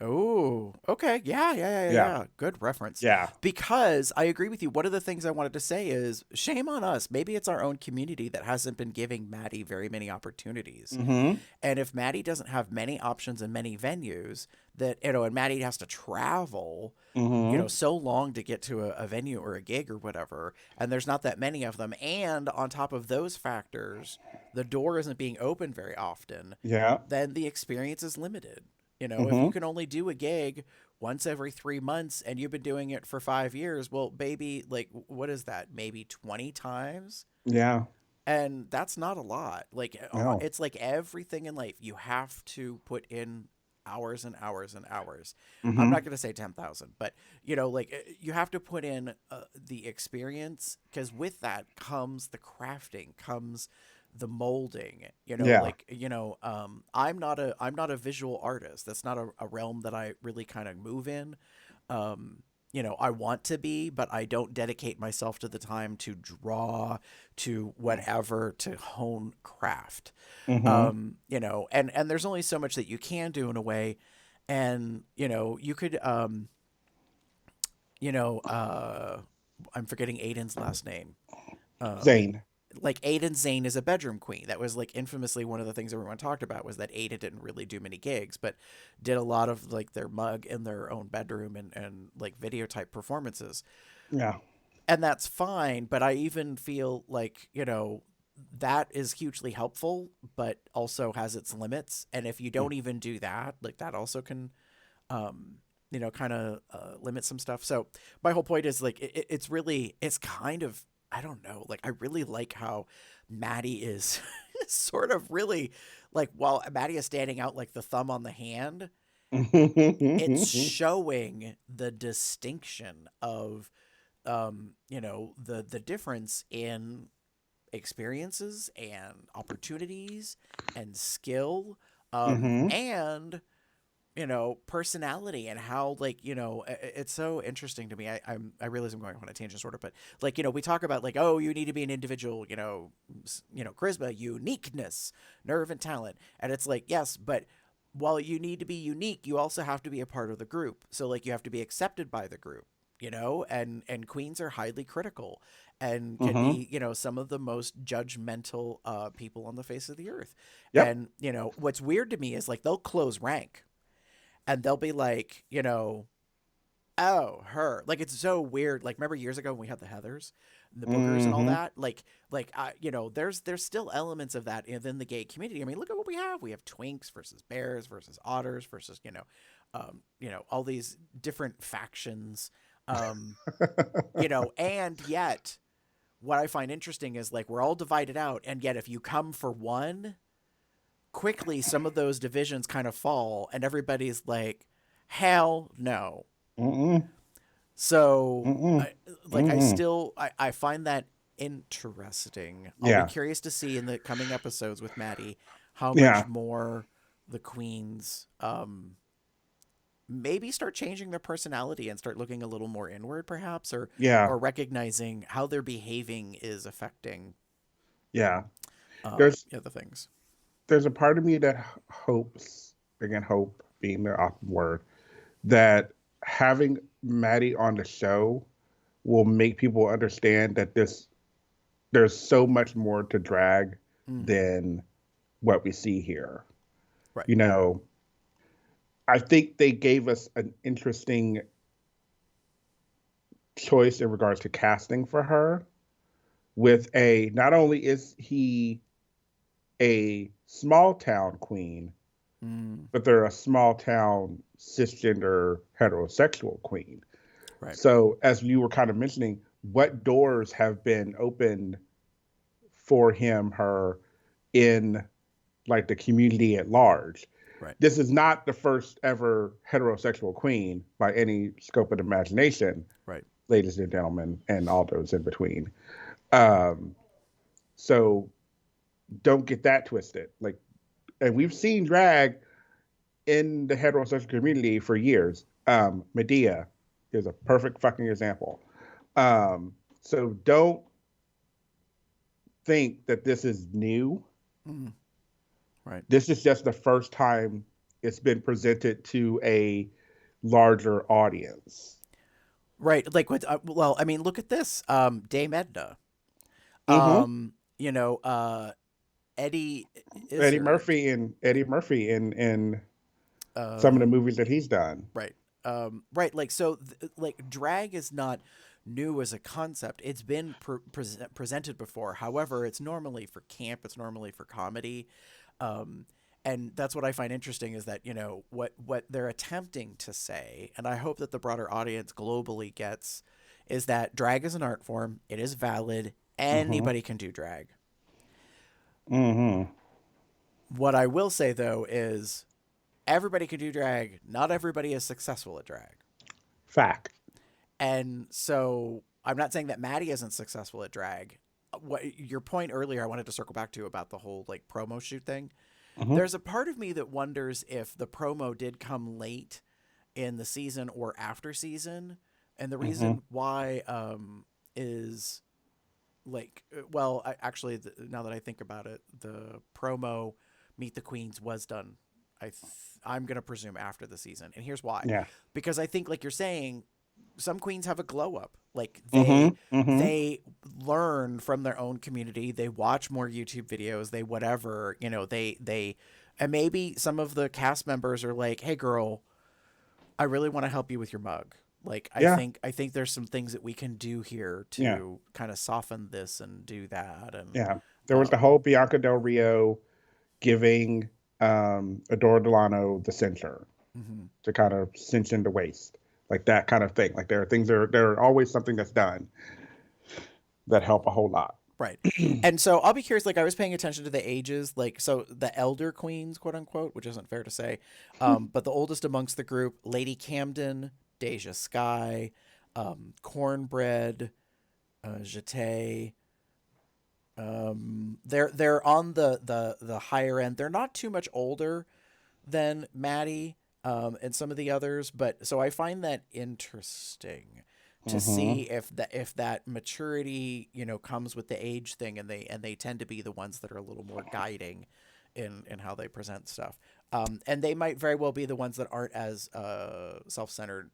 Oh, okay. Yeah, yeah, yeah, yeah, Yeah, yeah. Good reference. yeah. Because I agree with you. One of the things I wanted to say is shame on us. Maybe it's our own community that hasn't been giving Maddie very many opportunities. Mm-hmm. And if Maddie doesn't have many options in many venues, and Maddie has to travel, Mm-hmm. so long to get to a venue or a gig or whatever, and there's not that many of them. And on top of those factors, the door isn't being opened very often, Yeah. then the experience is limited. If you Mm-hmm. can only do a gig once every 3 months and you've been doing it for 5 years, well, baby, like, what is that? Maybe 20 times? Yeah. And that's not a lot. Like, No. it's like everything in life, you have to put in hours and hours and hours. I'm Mm-hmm. not going to say 10,000, but, like, you have to put in the experience, because with that comes the crafting, comes the molding, Yeah. like, I'm not a visual artist. That's not a realm that I really kind of move in. um I want to be, but I don't dedicate myself to the time to draw, to whatever, to hone craft. Mm-hmm. And there's only so much that you can do in a way. And you could you know I'm forgetting Aiden's last name. um Zane. like Aiden Zane is a bedroom queen. That was like infamously one of the things everyone talked about, was that Aiden didn't really do many gigs, but did a lot of like their mug in their own bedroom, and like video type performances. Yeah. And that's fine, but I even feel like, that is hugely helpful, but also has its limits. And if you don't even do that, like that also can kind of limit some stuff. So my whole point is like it's kind of, I don't know, like I really like how Maddie is sort of really, like, while Maddie is standing out like the thumb on the hand, it's showing the distinction of the difference in experiences and opportunities and skill, Mm-hmm. and personality, and how, like, it's so interesting to me. I realize I'm going on a tangent sort of, but like, we talk about like, oh, you need to be an individual, charisma, uniqueness, nerve, and talent. And it's like, yes, but while you need to be unique, you also have to be a part of the group. So like, you have to be accepted by the group, and queens are highly critical and can Mm-hmm. be, some of the most judgmental people on the face of the earth. Yep. And what's weird to me is like, they'll close rank and they'll be like, oh, her. Like, it's so weird. Like, remember years ago when we had the Heathers, and the Bookers, and all Mm-hmm. that? There's still elements of that within the gay community. I mean, look at what we have. We have twinks versus bears versus otters versus, all these different factions. Um, and yet, what I find interesting is like, we're all divided out, and yet if you come for one, quickly some of those divisions kind of fall, and everybody's like, hell no. Mm-mm. So Mm-mm. I Mm-mm. still I find that interesting. I'll be Yeah. curious to see in the coming episodes with Maddie how much Yeah. more the queens maybe start changing their personality and start looking a little more inward, perhaps, Yeah. or recognizing how their behaving is affecting Yeah. There's the other things. there's a part of me that hopes, again, hope being the operative word, that having Maddie on the show will make people understand that there's so much more to drag Mm, than what we see here. right. You know, I think they gave us an interesting choice in regards to casting for her with a not only is he a small town queen, Mm, but they're a small town cisgender heterosexual queen. right. So as you were kind of mentioning, what doors have been opened for him, her in like the community at large? Right. This is not the first ever heterosexual queen by any scope of the imagination, Right. ladies and gentlemen, and all those in between. Um, so don't get that twisted. Like, and we've seen drag in the heterosexual community for years. Medea is a perfect fucking example. So don't think that this is new. Mm, right. This is just the first time it's been presented to a larger audience. Right. Like what? Well, I mean, look at this. Dame Edna. Mm-hmm. You know, Eddie Eddie Izzard. Murphy and Eddie Murphy in some of Uh, the movies that he's done. right. Right. Like so. Like drag is not new as a concept. It's been presented before. However, it's normally for camp. It's normally for comedy. Um, and that's what I find interesting is that what they're attempting to say, and I hope that the broader audience globally gets, is that drag is an art form. It is valid. Mm-hmm. Anybody can do drag. Mm-hmm. What I will say though is everybody can do drag. Not everybody is successful at drag. Fact. And so I'm not saying that Maddie isn't successful at drag. What your point earlier, I wanted to circle back to about the whole like promo shoot thing. Mm-hmm. There's a part of me that wonders if the promo did come late in the season or after season, and the Mm-hmm. reason why is like well, actually, now that I think about it, the promo Meet the Queens was done. I'm gonna presume after the season, and here's why: Yeah. because I think, like you're saying, some queens have a glow up. Like Mm-hmm. Mm-hmm. they learn from their own community. They watch more YouTube videos. They whatever they and maybe some of the cast members are like, "Hey, girl, I really want to help you with your mug. Like Yeah. I think there's some things that we can do here Yeah. to kind of soften this and do that." And Yeah. There was the um, whole Bianca Del Rio giving Adora Delano the censure mhm. to kind of cinch in the waist, like that kind of thing. Like there are things there are always something that's done that help a whole lot. Right. And so I'll be curious, like I was paying attention to the ages, like so the elder queens, quote unquote, which isn't fair to say. But the oldest amongst the group, Lady Camden, Deja Sky, Cornbread, Jete. They're on the higher end. They're not too much older than Maddie and some of the others, but so I find that interesting to Mm-hmm. see if that maturity comes with the age thing, and they tend to be the ones that are a little more guiding in how they present stuff. And they might very well be the ones that aren't as self-centered,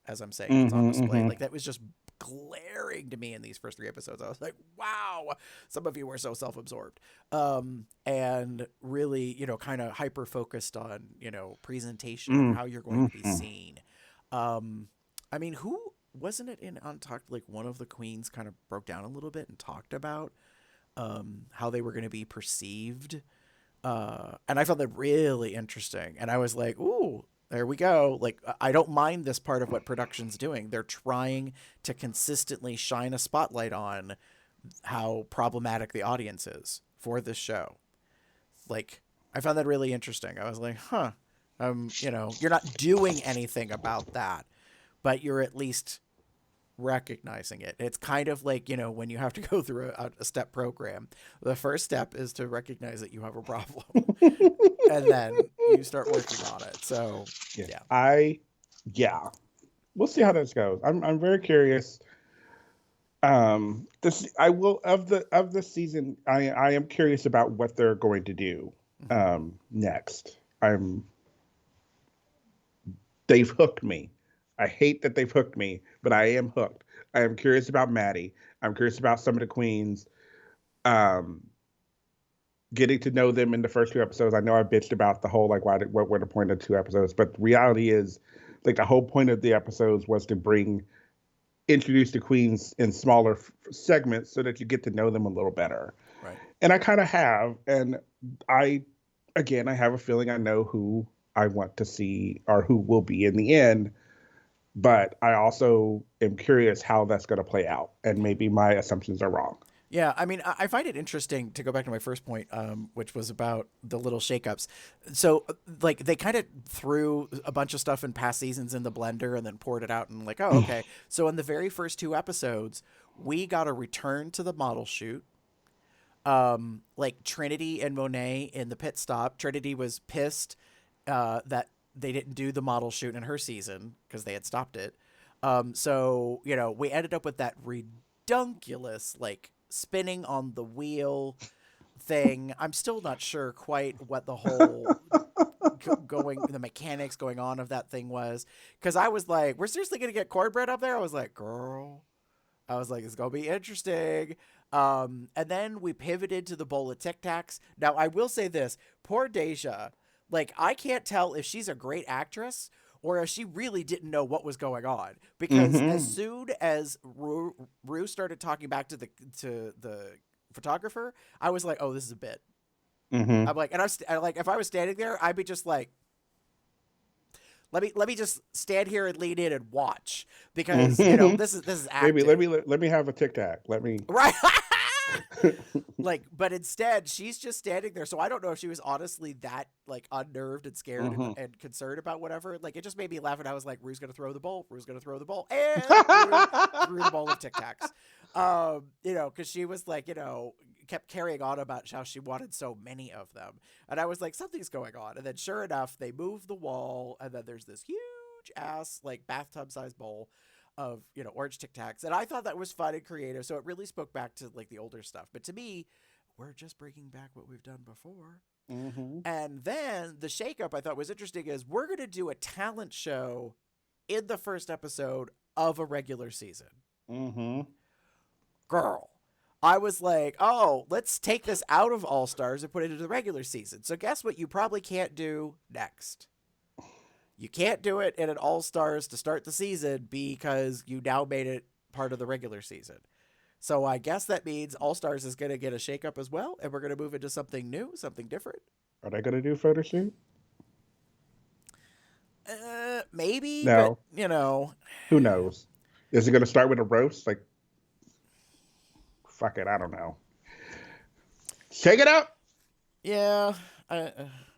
as I'm saying, it's on Mm-hmm. display. Mm-hmm. Like that was just glaring to me in these first three episodes. I was like, wow, some of you were so self-absorbed, and really, kind of hyper focused on, presentation and how you're going to be Mm-hmm. seen. I mean, who wasn't it in Untucked? Like one of the queens kind of broke down a little bit and talked about how they were going to be perceived, and I found that really interesting. And I was like, ooh, there we go. Like, I don't mind this part of what production's doing. They're trying to consistently shine a spotlight on how problematic the audience is for this show. Like, I found that really interesting. I was like, huh, you're not doing anything about that, but you're at least recognizing it. It's kind of like, when you have to go through a step program. The first step is to recognize that you have a problem, and then you start working on it. So, Yeah. yeah. Yeah. We'll see how this goes. I'm very curious. This I will of the season. I am curious about what they're going to do next. They've hooked me. I hate that they've hooked me, but I am hooked. I am curious about Maddie. I'm curious about some of the queens. Um, Getting to know them in the first 2 episodes. I know I bitched about the whole what were the point of 2 episodes, but the reality is, like, the whole point of the episodes was to introduce the queens in smaller segments so that you get to know them a little better. Right. And I kind of have, and I have a feeling I know who I want to see or who will be in the end. But I also am curious how that's going to play out, and maybe my assumptions are wrong. Yeah, I mean, I find it interesting to go back to my first point, which was about the little shakeups. So, like, they kind of threw a bunch of stuff in past seasons in the blender and then poured it out and like, oh, okay. So, in the very first 2 episodes, we got a return to the model shoot. Like Trinity and Monet in the pit stop. Trinity was pissed that they didn't do the model shoot in her season because they had stopped it. So, we ended up with that redunculous, like, spinning on the wheel thing. I'm still not sure quite what the whole the mechanics going on of that thing was, because I was like, we're seriously gonna get cornbread up there? I was like, girl, it's gonna be interesting. And then we pivoted to the bowl of Tic Tacs. Now I will say this: poor Deja. Like, I can't tell if she's a great actress or if she really didn't know what was going on, because as soon as Rue started talking back to the photographer, I was like, oh, this is a bit. I'm like, and I like, if I was standing there, I'd be just like, let me just stand here and lean in and watch, because this is acting. Maybe let me have a Tic Tac. Let me Right. Like, but instead she's just standing there. So I don't know if she was honestly that, like, unnerved and scared and concerned about whatever. Like, it just made me laugh, and I was like, Rue's gonna throw the bowl. Rue's gonna throw the bowl, and Rue threw the bowl of Tic Tacs. Because she was like, kept carrying on about how she wanted so many of them, and I was like, something's going on. And then sure enough, they moved the wall, and then there's this huge ass, like, bathtub sized bowl of orange Tic Tacs, and I thought that was fun and creative. So it really spoke back to, like, the older stuff. But to me, we're just bringing back what we've done before. And then the shakeup I thought was interesting is we're going to do a talent show in the first episode of a regular season. Girl, I was like, oh, let's take this out of All Stars and put it into the regular season. So guess what you probably can't do next? You can't do it in an All Stars to start the season because you now made it part of the regular season. So I guess that means All Stars is going to get a shakeup as well, and we're going to move into something new, something different. Are they going to do a photo shoot? Maybe, No. but who knows? Is it going to start with a roast? Like, fuck it, I don't know. Shake it up. Yeah, I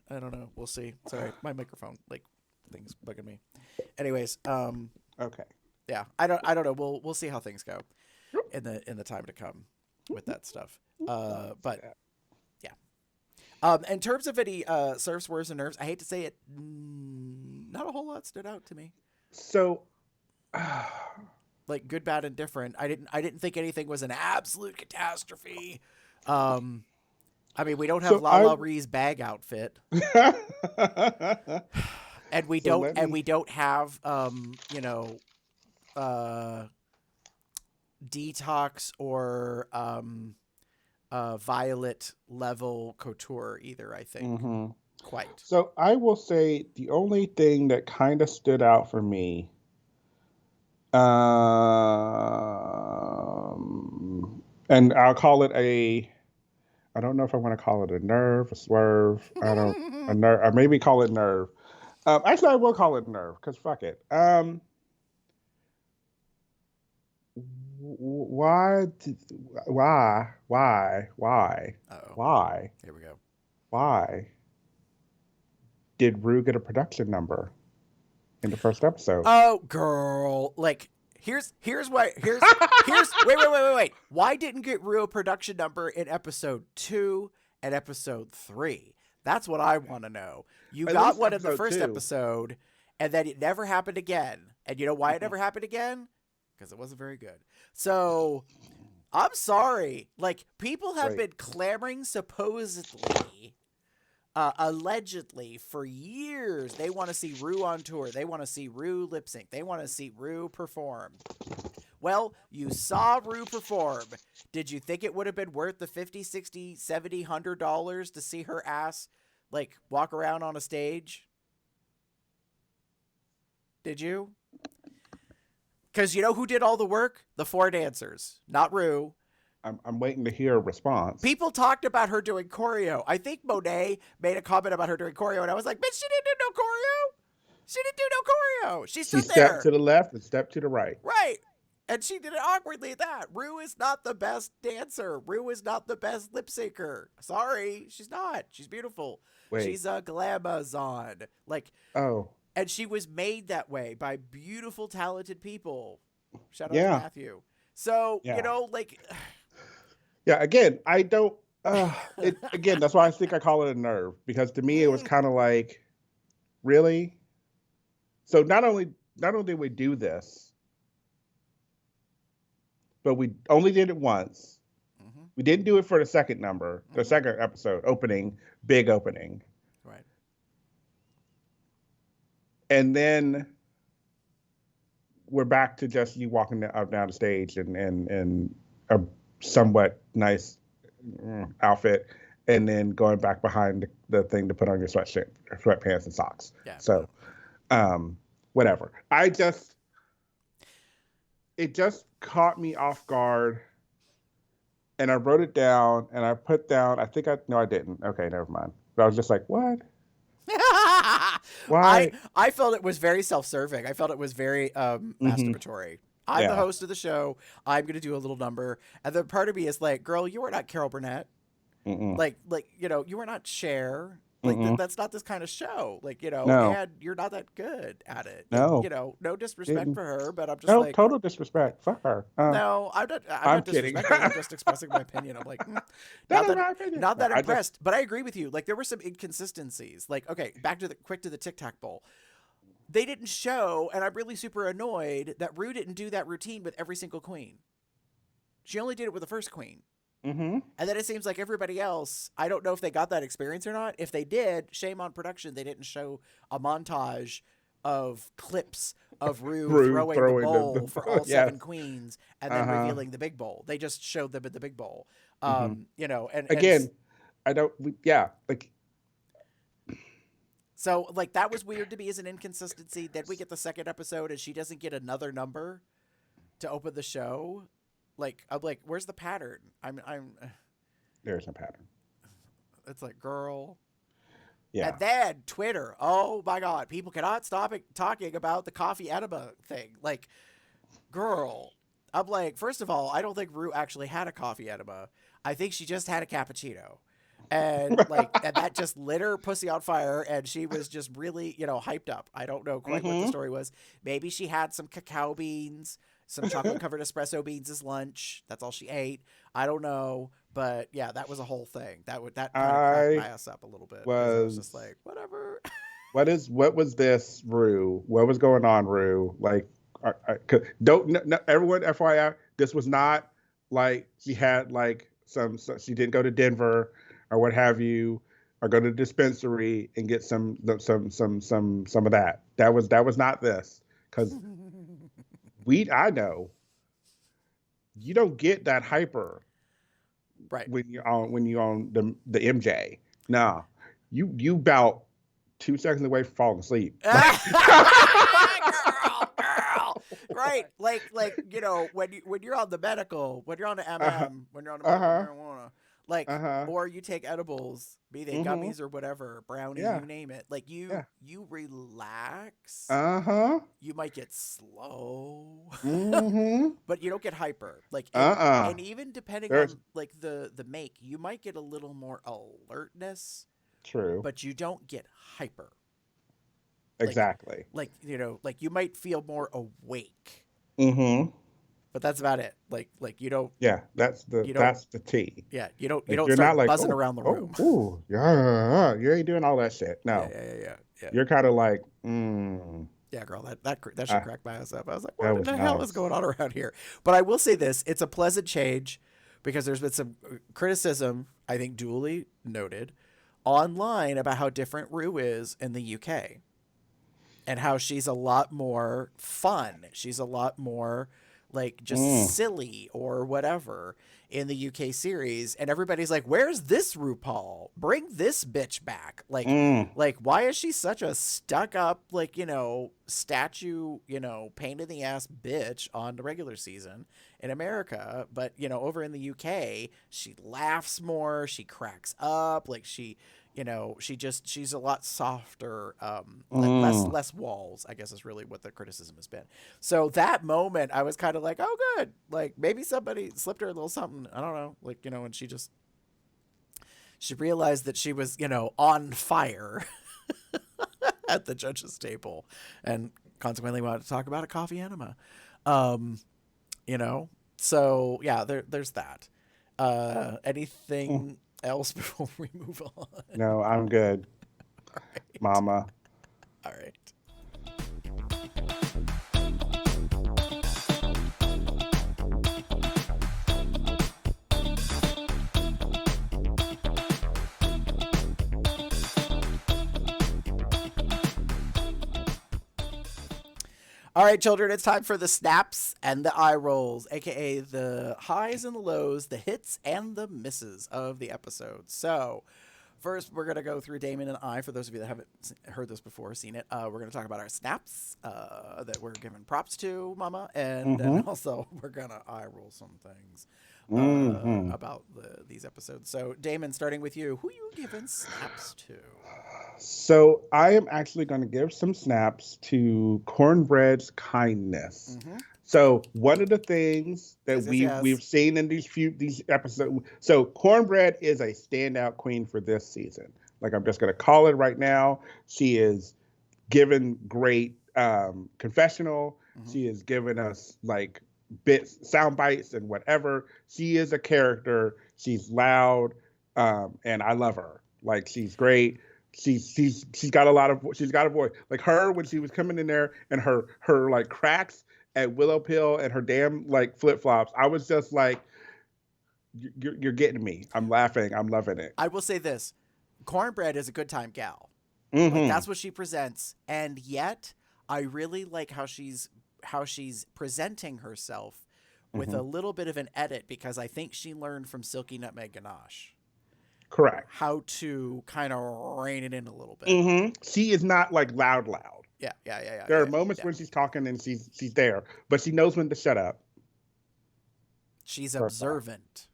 don't know. We'll see. Sorry, my microphone, like, things bugging me. Anyways, Okay. yeah, I don't know. We'll see how things go in the time to come with that stuff. But yeah. In terms of any surf swerves and nerves, I hate to say it, not a whole lot stood out to me. So, like, good, bad, and different. I didn't think anything was an absolute catastrophe. I mean, we don't have Lala Ree's bag outfit. And we don't have Detox or Violet level couture either, I think. Quite. So I will say the only thing that kind of stood out for me, and I'll call it I don't know if I want to call it a nerve, a swerve. A nerve, or maybe call it nerve. Actually, I will call it nerve because fuck it. Why? Uh-oh. Why? Here we go. Why did Rue get a production number in the first episode? Oh, girl. Like, Wait. Why didn't get Rue a production number in episode 2 and episode 3? That's what I want to know. You At got least one in the episode first 2. episode, and then it never happened again. And you know why it never happened again? Because it wasn't very good. So I'm sorry. Like, people have been clamoring supposedly, allegedly, for years. They want to see Rue on tour. They want to see Rue lip sync. They want to see Rue perform. Well, you saw Rue perform. Did you think it would have been worth the $50, $60, $70, $100 to see her ass, like, walk around on a stage? Did you? Because you know who did all the work? The 4 dancers, not Rue. I'm waiting to hear a response. People talked about her doing choreo. I think Monet made a comment about her doing choreo, and I was like, bitch, she didn't do no choreo. She didn't do no choreo. She stood there. She stepped to the left and stepped to the right. Right. And she did it awkwardly at that. Rue is not the best dancer. Rue is not the best lip syncer. Sorry, she's not. She's beautiful. Wait. She's a glamazon. Like, oh. And she was made that way by beautiful, talented people. Shout out to Matthew. So, you know, like... Yeah, again, I don't... again, that's why I think I call it a nerve. Because to me, it was kind of like, really? So not only did we do this, but we only did it once. Mm-hmm. We didn't do it for the second number, the second episode, big opening. Right. And then we're back to just you walking down the stage and a somewhat nice outfit, and then going back behind the thing to put on your sweatpants and socks. Yeah. So, whatever. It just caught me off guard, and I wrote it down, and I put down, I didn't. Okay, never mind. But I was just like, what? Why? I felt it was very self-serving. I felt it was very masturbatory. I'm the host of the show. I'm going to do a little number. And then part of me is like, girl, you are not Carol Burnett. Like, you know, you are not Cher. Like, that's not this kind of show. Like, you know, and you're not that good at it. No. And, you know, no disrespect for her, but I'm just like... No, total disrespect. Fuck her. No, I'm not kidding. I'm just expressing my opinion. I'm like, not that impressed. But I agree with you. Like, there were some inconsistencies. Like, okay, back to the Tic Tac Bowl. They didn't show, and I'm really super annoyed that Rue didn't do that routine with every single queen. She only did it with the first queen. Mm-hmm. And then it seems like everybody else, I don't know if they got that experience or not. If they did, shame on production. They didn't show a montage of clips of Rue throwing the bowl for all 7 queens and then revealing the big bowl. They just showed them at the big bowl. You know, and again, So, like, that was weird to me as an inconsistency. Then we get the second episode, and she doesn't get another number to open the show. Like, I'm like, where's the pattern? There's no pattern. It's like, girl. Yeah. And then Twitter. Oh, my God. People cannot stop talking about the coffee enema thing. Like, girl. I'm like, first of all, I don't think Rue actually had a coffee enema. I think she just had a cappuccino. And and that just lit her pussy on fire, and she was just really, you know, hyped up. I don't know quite what the story was. Maybe she had some cacao beans, some chocolate covered espresso beans as lunch. That's all she ate. I don't know, but yeah, that was a whole thing. That kind of cracked my ass up a little bit. I was just like, whatever. What was this, Rue? What was going on, Rue? Like, everyone, FYI, this was not like she had like she didn't go to Denver or what have you, or go to the dispensary and get some of that. That was not this, because I know you don't get that hyper right when you're on the MJ. Nah, you about 2 seconds away from falling asleep. girl. Right, like you know, when you're on the medical, when you're on the MM, when you're on the marijuana. Like, or you take edibles, be they gummies or whatever, brownie, you name it. Like, you relax. You might get slow, but you don't get hyper. Like, and even depending on like the make, you might get a little more alertness. True. But you don't get hyper. Exactly. Like you know, like you might feel more awake. Mm-hmm. but that's about it. Like Yeah, you don't that's the T. yeah, you Like don't you're not start like, buzzing oh, around the oh, room. ooh, yeah, you ain't doing all that shit. Yeah, No, yeah, yeah, yeah, yeah. you're kind of like, Yeah, girl, that should uh, crack my ass up. I was like, that what in was the hell is nice. going on around here? But I will say this: it's a pleasant change because there's been some criticism, I think, duly noted online about how different Rue is in the UK and how she's a lot more fun. She's a lot more like just Mm, silly or whatever in the UK series, and everybody's like, "Where's this RuPaul? Bring this bitch back!" mm, Why is she such a stuck up, like, statue, pain in the ass bitch on the regular season in America, but over in the UK, she laughs more, she cracks up, like she's a lot softer, mm. less walls, I guess is really what the criticism has been. So that moment I was kind of like, oh good, like maybe somebody slipped her a little something, I don't know, like, and she realized that she was, on fire at the judges table and consequently wanted to talk about a coffee enema. um you know so yeah, there's that. Mm. Anything else before we move on? No, I'm good, All right. Mama. All right. All right, children, it's time for the snaps and the eye rolls, aka the highs and the lows, the hits and the misses of the episode. So, first, we're going to go through Damon and I. For those of you that haven't heard this before, seen it, we're going to talk about our snaps that we're giving props to, Mama, and then Mm-hmm. also we're going to eye roll some things Mm-hmm. about these episodes. So, Damon, starting with you, who you giving snaps to? So I am actually going to give some snaps to Cornbread's kindness. Mm-hmm. So one of the things that Yes, yes, we've yes. seen in these episodes, so Cornbread is a standout queen for this season. Like I'm just going to call it right now. She is given great confessional. Mm-hmm. She has given us like bits, sound bites, and whatever. She is a character. She's loud, and I love her. Like she's great. She's got a lot of she's got a voice. Like her when she was coming in there and her like cracks at Willow Pill and her damn like flip flops. I was just like, you're getting me. I'm laughing. I'm loving it. I will say this: Cornbread is a good time gal. Like Mm-hmm. that's what she presents, and yet I really like how she's presenting herself with Mm-hmm. a little bit of an edit because I think she learned from Silky Nutmeg Ganache Correct. how to kind of rein it in a little bit. Mm-hmm. She is not like loud, loud. Yeah, yeah, yeah, yeah, There are yeah, moments yeah. when she's talking and she's there, but she knows when to shut up. She's First off, observant.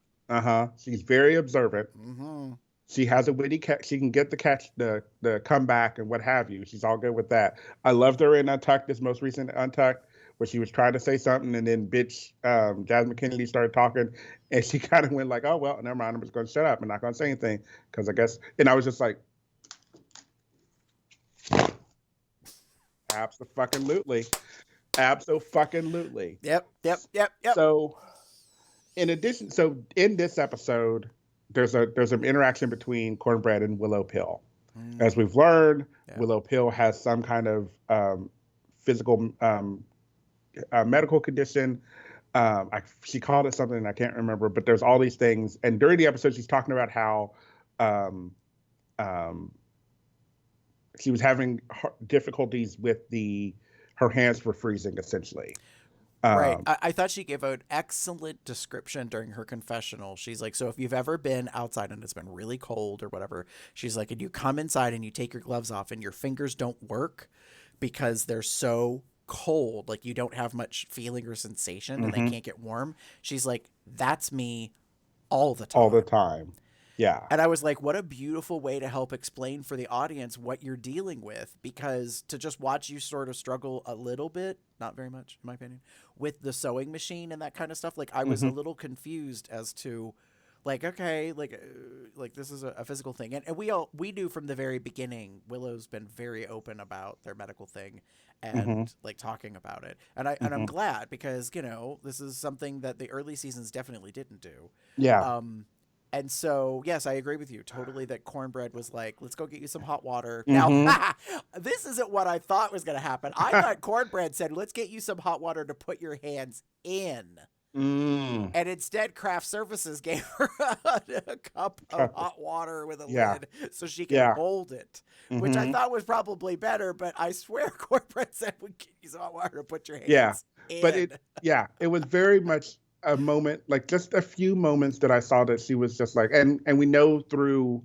she's very observant. Mm-hmm. She has a witty catch. She can get the catch, the comeback, and what have you. She's all good with that. I loved her in Untucked, this most recent Untucked, where she was trying to say something, and then bitch Jasmine Kennedy started talking, and she kind of went like, "Oh well, never mind. I'm just going to shut up and not going to say anything because I guess." And I was just like, "Absolutely, absolutely." Yep, yep, yep, yep. So in addition, so in this episode, there's an interaction between Cornbread and Willow Pill. As we've learned, Yeah. Willow Pill has some kind of physical medical condition. She called it something I can't remember, but there's all these things. And during the episode, she's talking about how um, um, she was having difficulties with her hands were freezing essentially. Right. Um, I thought she gave an excellent description during her confessional. She's like, so if you've ever been outside and it's been really cold or whatever, she's like, and you come inside and you take your gloves off and your fingers don't work because they're so cold, like you don't have much feeling or sensation and they mhm, can't get warm. She's like, that's me all the all the time. time. Yeah. And I was like, what a beautiful way to help explain for the audience what you're dealing with. Because to just watch you sort of struggle a little bit, not very much, in my opinion, with the sewing machine and that kind of stuff, like I was a Hmm. little confused as to Like, okay, like this is a physical thing, and we knew from the very beginning. Willow's been very open about their medical thing, Hmm. and like talking about it, and I'm Hmm. glad because this is something that the early seasons definitely didn't do. Yeah. Um, and so, yes, I agree with you totally that Cornbread was like, let's go get you some hot water. Now, Hmm. this isn't what I thought was going to happen. I thought Cornbread said, let's get you some hot water to put your hands in. Mm. And instead, craft services gave her a cup of hot water with a Yeah. lid so she could Yeah. hold it, which I Hmm. thought was probably better. But I swear, Cornbread said, we get you some hot water to put your Yeah. hands But in. it, yeah, it was very much a moment, like just a few moments that I saw that she was just like, and we know through,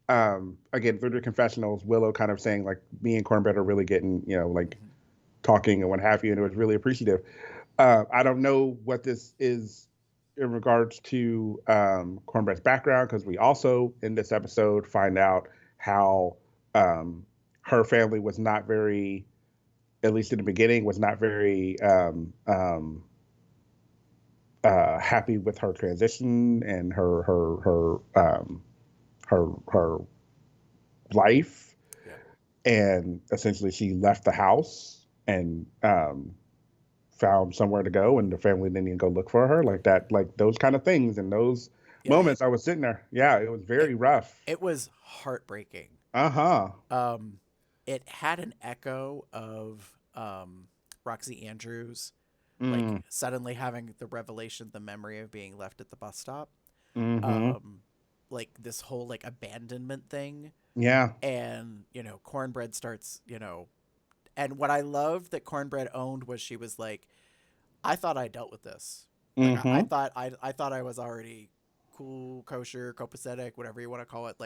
again, through the confessionals, Willow kind of saying like, me and Cornbread are really getting, like Mhm. talking and what have you, and it was really appreciative. I don't know what this is in regards to Cornbread's background, because we also in this episode find out how um, her family was not very, at least in the beginning, was not very happy with her transition and her life, Yeah. and essentially she left the house and found somewhere to go, and the family didn't even go look for her, like that, like those kind of things and those Yeah. moments. I was sitting there, yeah, it was It, very rough. it was heartbreaking. Uh-huh. Um, it had an echo of Roxy Andrews, like Mm. suddenly having the revelation, the memory of being left at the bus stop. Mm-hmm. Um, like this whole like abandonment thing, Yeah. and Cornbread starts, and what I loved that Cornbread owned was she was like, I thought I dealt with this. Like I Mm-hmm. thought I thought I was already cool, kosher, copacetic, whatever you want to call it.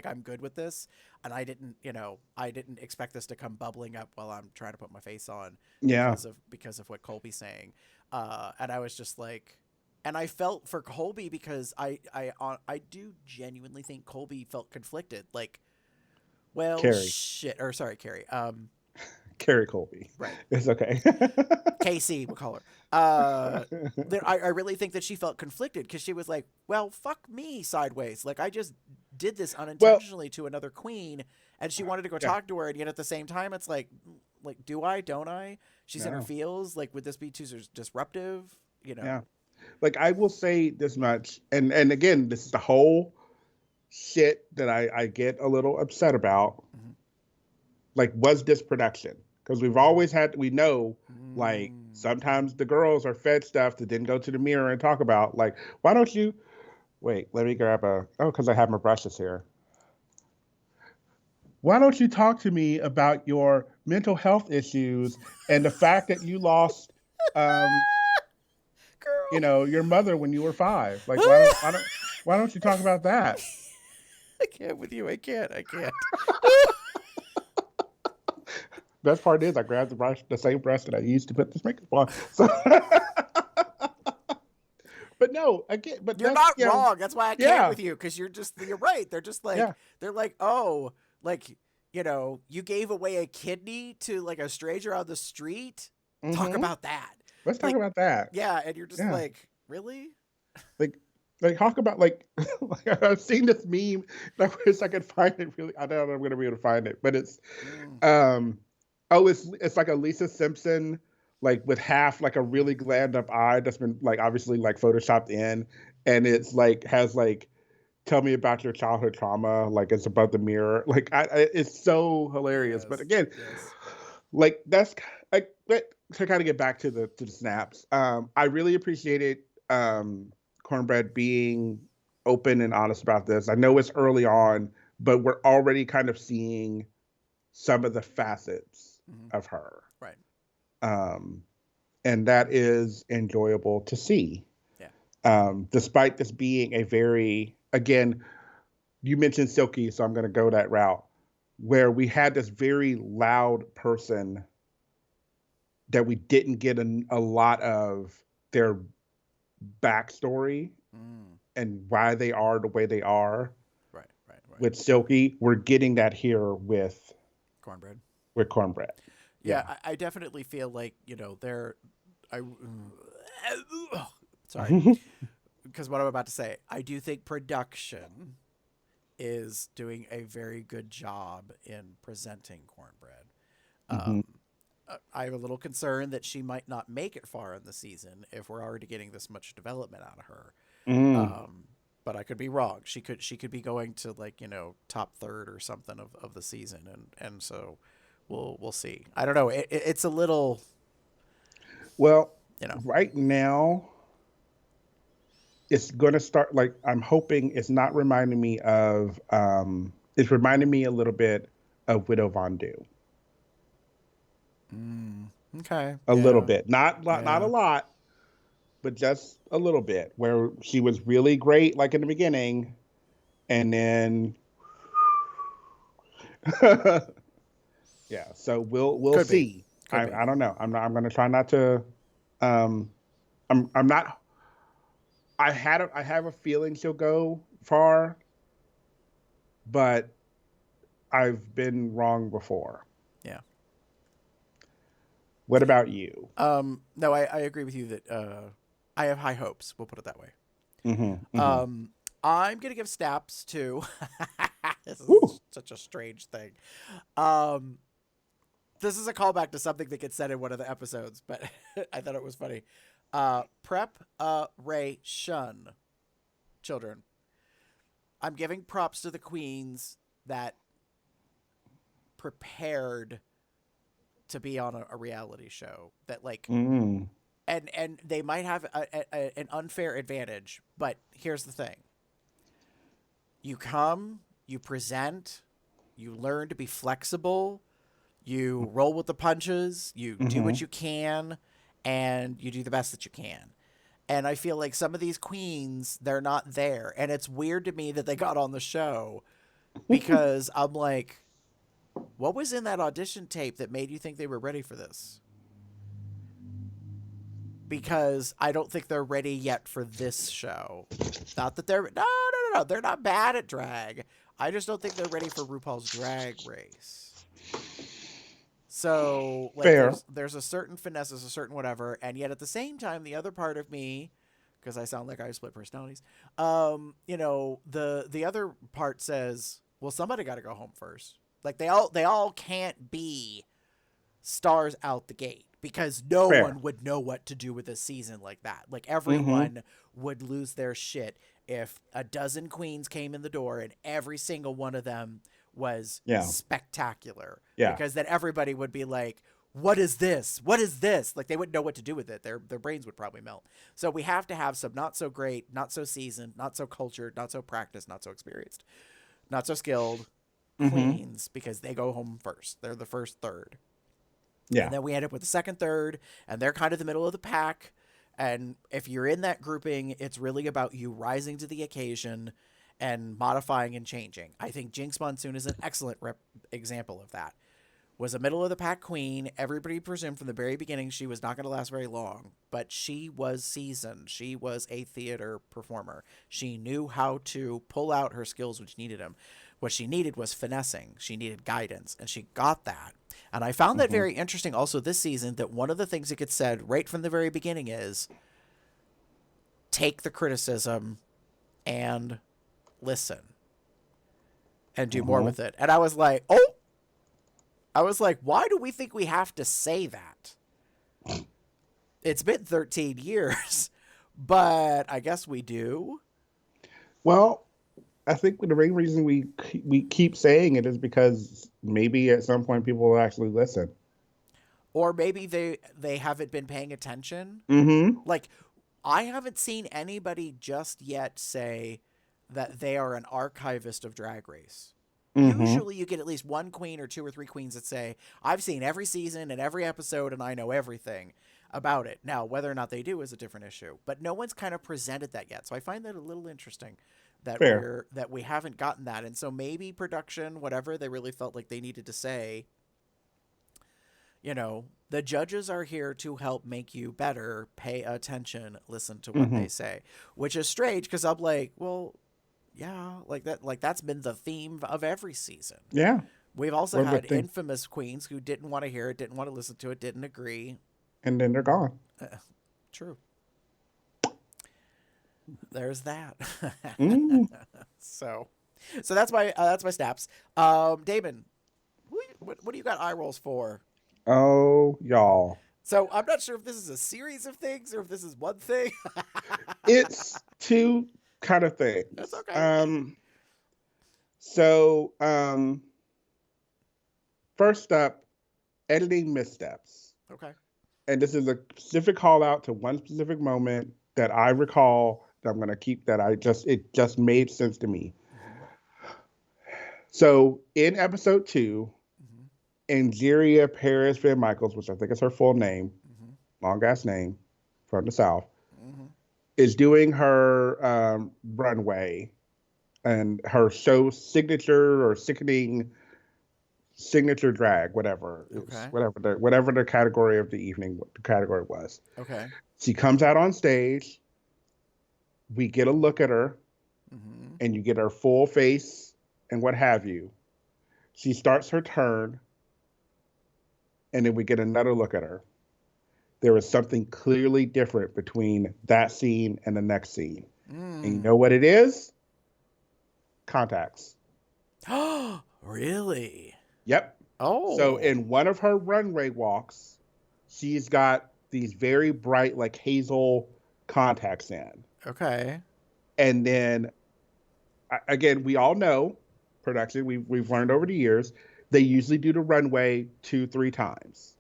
I'm good with this, and I didn't expect this to come bubbling up while I'm trying to put my face on Yeah. because of what Colby's saying, and I was just like, and I felt for Colby because I do genuinely think Colby felt conflicted. Like, well, Carrie. shit, or sorry, Carrie. Carrie Colby. Right. It's okay. Casey, we'll call her. Uh, I really think that she felt conflicted because she was like, well, fuck me sideways. Like, I just did this Well, unintentionally to another queen, and she wanted to go yeah. talk to her, and yet at the same time, it's like, do I? Don't I? She's in her No. feels. Like, would this be too disruptive? You Yeah. know? Like, I will say this much, and again, this is the whole shit that I get a little upset about. Mm-hmm. Like, was this production? Because we've always had, we know, like, Mm-hmm. sometimes the girls are fed stuff that didn't go to the mirror and talk about, like, why don't you, wait, let me grab because I have my brushes here. Why don't you talk to me about your mental health issues and the fact that you lost, um, Girl, your mother when you were 5? Like, why don't you talk about that? I can't with you. I can't. I can't. Best part is I grabbed the brush, the same brush that I used to put this makeup on. So, but no, again, but You're that's, not wrong. That's why I can't yeah, with you because you're right. yeah. They're like, oh, like you gave away a kidney to like a stranger on the street. Talk Mm-hmm. about that. Let's talk Like, about that. yeah, and you're just Yeah, like, really? like, talk about like, like I've seen this meme. And I wish I could find it. Really, I don't know if I'm gonna be able to find it, but it's, Mm. um, oh, it's like a Lisa Simpson, like with half like a really glammed up eye that's been like obviously like photoshopped in, and it's like has like, tell me about your childhood trauma, like it's above the mirror, like it's so hilarious. But Yes, again, yes. like that's like, but to kind of get back to the snaps, I really appreciated Cornbread being open and honest about this. I know it's early on, but we're already kind of seeing some of the facets Mm-hmm. of her, Right. um, and that is enjoyable to see. Yeah. Despite this being a very, again, you mentioned Silky, so I'm going to go that route, where we had this very loud person that we didn't get a lot of their backstory Mm. and why they are the way they are. Right. Right. Right. With Silky, we're getting that here Cornbread. with Cornbread. Yeah, Yeah. I definitely feel like they're. I sorry. because what I'm about to say, I do think production is doing a very good job in presenting cornbread. Mm-hmm. I have a little concern that she might not make it far in the season if we're already getting this much development out of her. Mm. Um, but I could be wrong. She could be going to, like, top third or something of the season, and so we'll see. I don't know. It's a little, Well, you know. right now it's going to start, like, I'm hoping it's not reminding me of it's reminding me a little bit of Widow Von Du. Okay. A little Yeah. bit. Not a Yeah. lot, but just a little bit, where she was really great like in the beginning, and then yeah, so we'll Could be. see. Could be. I don't know. I'm going to try not to um I'm not I have a feeling she'll go far, but I've been wrong before. Yeah. What about you? No, I agree with you that I have high hopes. We'll put it that way. Mhm. Mhm. Um, I'm gonna give snaps to. This Ooh. is such a strange thing. Um, this is a callback to something that gets said in one of the episodes, but I thought it was funny. Preparation, children. I'm giving props to the queens that prepared to be on a reality show. That, like, Mm. and they might have an unfair advantage, but here's the thing: you come, you present, you learn to be flexible, you roll with the punches, you do what Mhm. you can, and you do the best that you can. And I feel like some of these queens, they're not there. And it's weird to me that they got on the show, because I'm like, what was in that audition tape that made you think they were ready for this? Because I don't think they're ready yet for this show. Not that they're no. They're not bad at drag. I just don't think they're ready for RuPaul's Drag Race. So, like, Fair. there's a certain finesse, there's a certain whatever, and yet at the same time, the other part of me, because I sound like I have split personalities, the other part says, well, somebody got to go home first. Like, they all can't be stars out the gate, because no Fair. one would know what to do with a season like that. Like, Mhm. everyone would lose their shit if a dozen queens came in the door and every single one of them was Yeah. spectacular, Yeah. because then everybody would be like, what is this? What is this? Like, they wouldn't know what to do with it. Their brains would probably melt. So we have to have some not so great, not so seasoned, not so cultured, not so practiced, not so experienced, not so skilled Mhm. queens, because they go home first. They're the first third. And Yeah. then we end up with the second, third, and they're kind of the middle of the pack. And if you're in that grouping, it's really about you rising to the occasion and modifying and changing. I think Jinx Monsoon is an excellent example of that. Was a middle of the pack queen. Everybody presumed from the very beginning she was not going to last very long, but she was seasoned. She was a theater performer. She knew how to pull out her skills, which needed them. What she needed was finessing. She needed guidance, and she got that. And I found that Mhm. very interesting also this season, that one of the things that gets said right from the very beginning is take the criticism and listen and do more Mhm. with it. And I was like, oh, why do we think we have to say that? It's been 13 years, but I guess we do. Well, I think the main reason we keep saying it is because maybe at some point people will actually listen. Or maybe they haven't been paying attention. Mm-hmm. Like, I haven't seen anybody just yet say that they are an archivist of Drag Race. Mm-hmm. Usually you get at least one queen or two or three queens that say, I've seen every season and every episode and I know everything about it. Now, whether or not they do is a different issue, but no one's kind of presented that yet. So I find that a little interesting that Fair. we haven't gotten that. And so maybe production, whatever they really felt like they needed to say, the judges are here to help make you better. Pay attention, listen to what Mm-hmm. they say, which is strange because I'm like, well, yeah, that's been the theme of every season. Yeah. We've also What a had good thing. infamous queens who didn't want to hear it, didn't want to listen to it, didn't agree. And then they're gone. True. There's that. Mm. so, so that's my snaps. Damon, what do you got eye rolls for? Oh, y'all. So I'm not sure if this is a series of things or if this is one thing. It's two kind of That's things. okay. So first up, editing missteps. Okay. And this is a specific call out to one specific moment that I recall that I'm going to keep that it just made sense to me. Mm-hmm. So in episode 2, Mm-hmm. Angeria Paris Van Michaels, which I think is her full name, Mm-hmm. long ass name from the South, Mm-hmm. is doing her runway and her show signature or sickening signature drag, Okay. whatever the category of the evening, what the category was. Okay. She comes out on stage. We get a look at her, Mm-hmm. and you get her full face and what have you. She starts her turn, and then we get another look at her. There is something clearly different between that scene and the next scene. And you know Mm. what it is? Contacts. Really? Yep. So Oh. in one of her runway walks, she's got these very bright, like hazel contacts in. Okay. And then again, we all know production, we've learned over the years, they usually do the runway 2-3 times.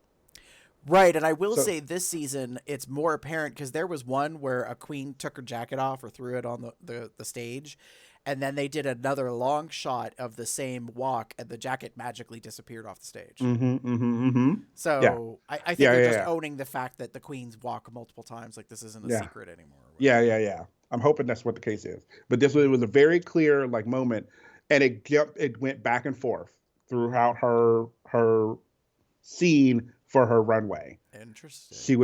Right, and I will So say this season it's more apparent because there was one where a queen took her jacket off or threw it on the stage, and then they did another long shot of the same walk, and the jacket magically disappeared off the stage. yeah. So I think Yeah, they're yeah, just yeah. owning the fact that the queens walk multiple times, like this isn't a Yeah. secret anymore or Yeah, whatever. yeah, yeah. I'm hoping that's what the case is. But this was a very clear like moment, and it went back and forth throughout her scene for her runway. Interesting. She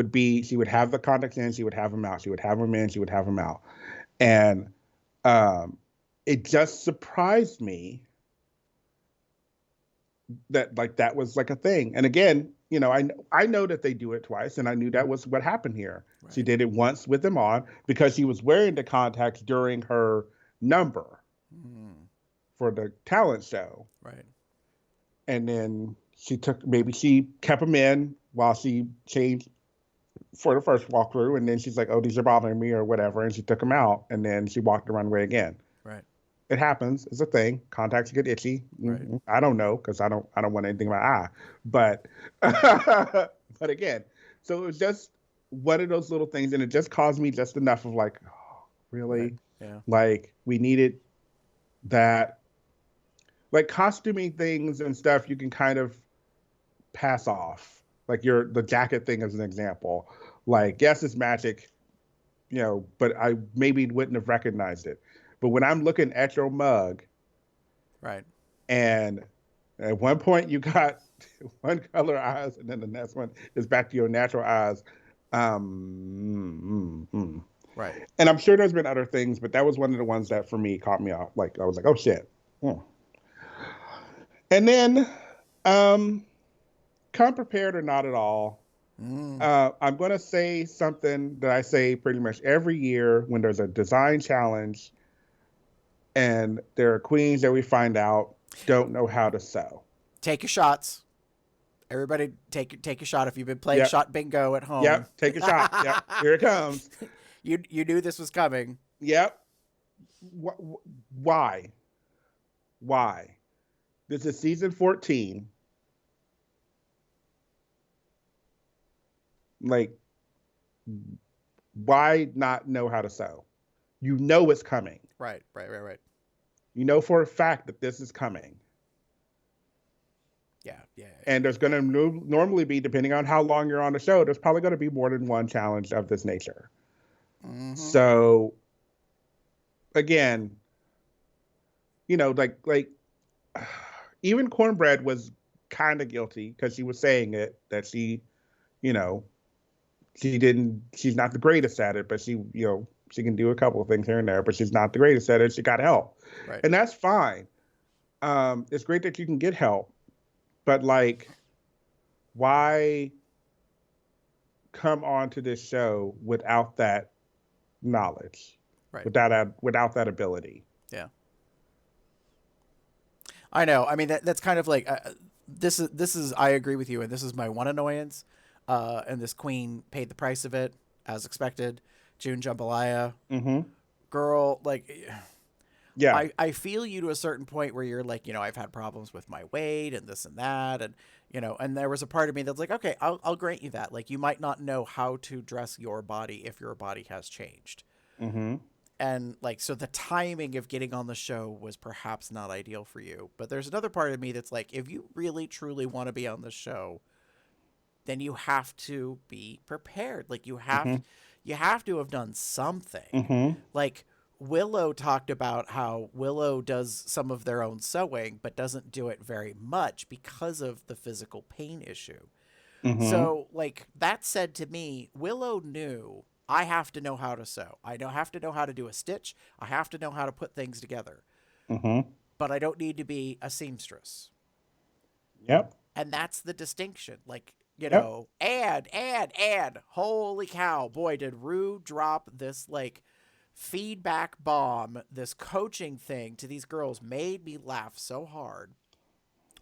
would have the contacts in, she would have them out, she would have them in, she would have them out, and um, it just surprised me that like that was like a thing. And again, I know that they do it twice, and I knew that was what happened here. She Right. did it once with them on because she was wearing the contacts during her number Mm, for the talent show, right. and then maybe she kept them in while she changed for the first walkthrough, and then she's like, "Oh, these are bothering me" or whatever, and she took them out, and then she walked the runway again. Right. It happens. It's a thing. Contacts get itchy. Right. I don't know because I don't want anything in my eye. But but again, so it was just one of those little things, and it just caused me just enough of like, oh, Right. really, Yeah. like we needed that, like costuming things and stuff. You can kind of pass off, like the jacket thing as an example. Like yes, it's magic, but I maybe wouldn't have recognized it. But when I'm looking at your mug, Right. and at one point you got one color eyes, and then the next one is back to your natural eyes. Right. And I'm sure there's been other things, but that was one of the ones that for me caught me off. Like I was like, oh shit. Hmm. And then, come prepared or not at all. Mm. I'm going to say something that I say pretty much every year when there's a design challenge and there are queens that we find out don't know how to sew. Take your shots. Everybody, take a shot if you've been playing Yep. shot bingo at home. Yep. Take a shot. Yep. Here it comes. You knew this was coming. Yep. Why? Why? This is season 14. Like, why not know how to sew? You know it's coming. Right. Right. Right. Right. You know for a fact that this is coming. Yeah. Yeah. And there's going to normally be, depending on how long you're on the show, there's probably going to be more than one challenge of this nature. Mm-hmm. So, again, like even Cornbread was kind of guilty because she was saying it that you know, she's not the greatest at it, but she can do a couple of things here and there, but she's not the greatest at it. She got help. Right. And that's fine. It's great that you can get help, but like, why come on to this show without that knowledge? Right. without that ability. Yeah. I know. I mean, that's kind of like this is. I agree with you, and this is my one annoyance. And this queen paid the price of it, as expected. June Jambalaya, Mm-hmm. girl, like Yeah. I feel you to a certain point where you're like, I've had problems with my weight and this and that, and and there was a part of me that's like, okay, I'll grant you that. Like, you might not know how to dress your body if your body has changed. Mm-hmm. And like, so the timing of getting on the show was perhaps not ideal for you. But there's another part of me that's like, if you really truly want to be on the show, then you have to be prepared. Like, Mm-hmm. you have to have done something. Mm-hmm. Like, Willow talked about how Willow does some of their own sewing, but doesn't do it very much because of the physical pain issue. Mm-hmm. So, like, that said to me, Willow knew I have to know how to sew. I don't have to know how to do a stitch. I have to know how to put things together. Mm-hmm. But I don't need to be a seamstress. Yep. And that's the distinction. Like, Yep. and holy cow, boy, did Rue drop this like feedback bomb, this coaching thing to these girls made me laugh so hard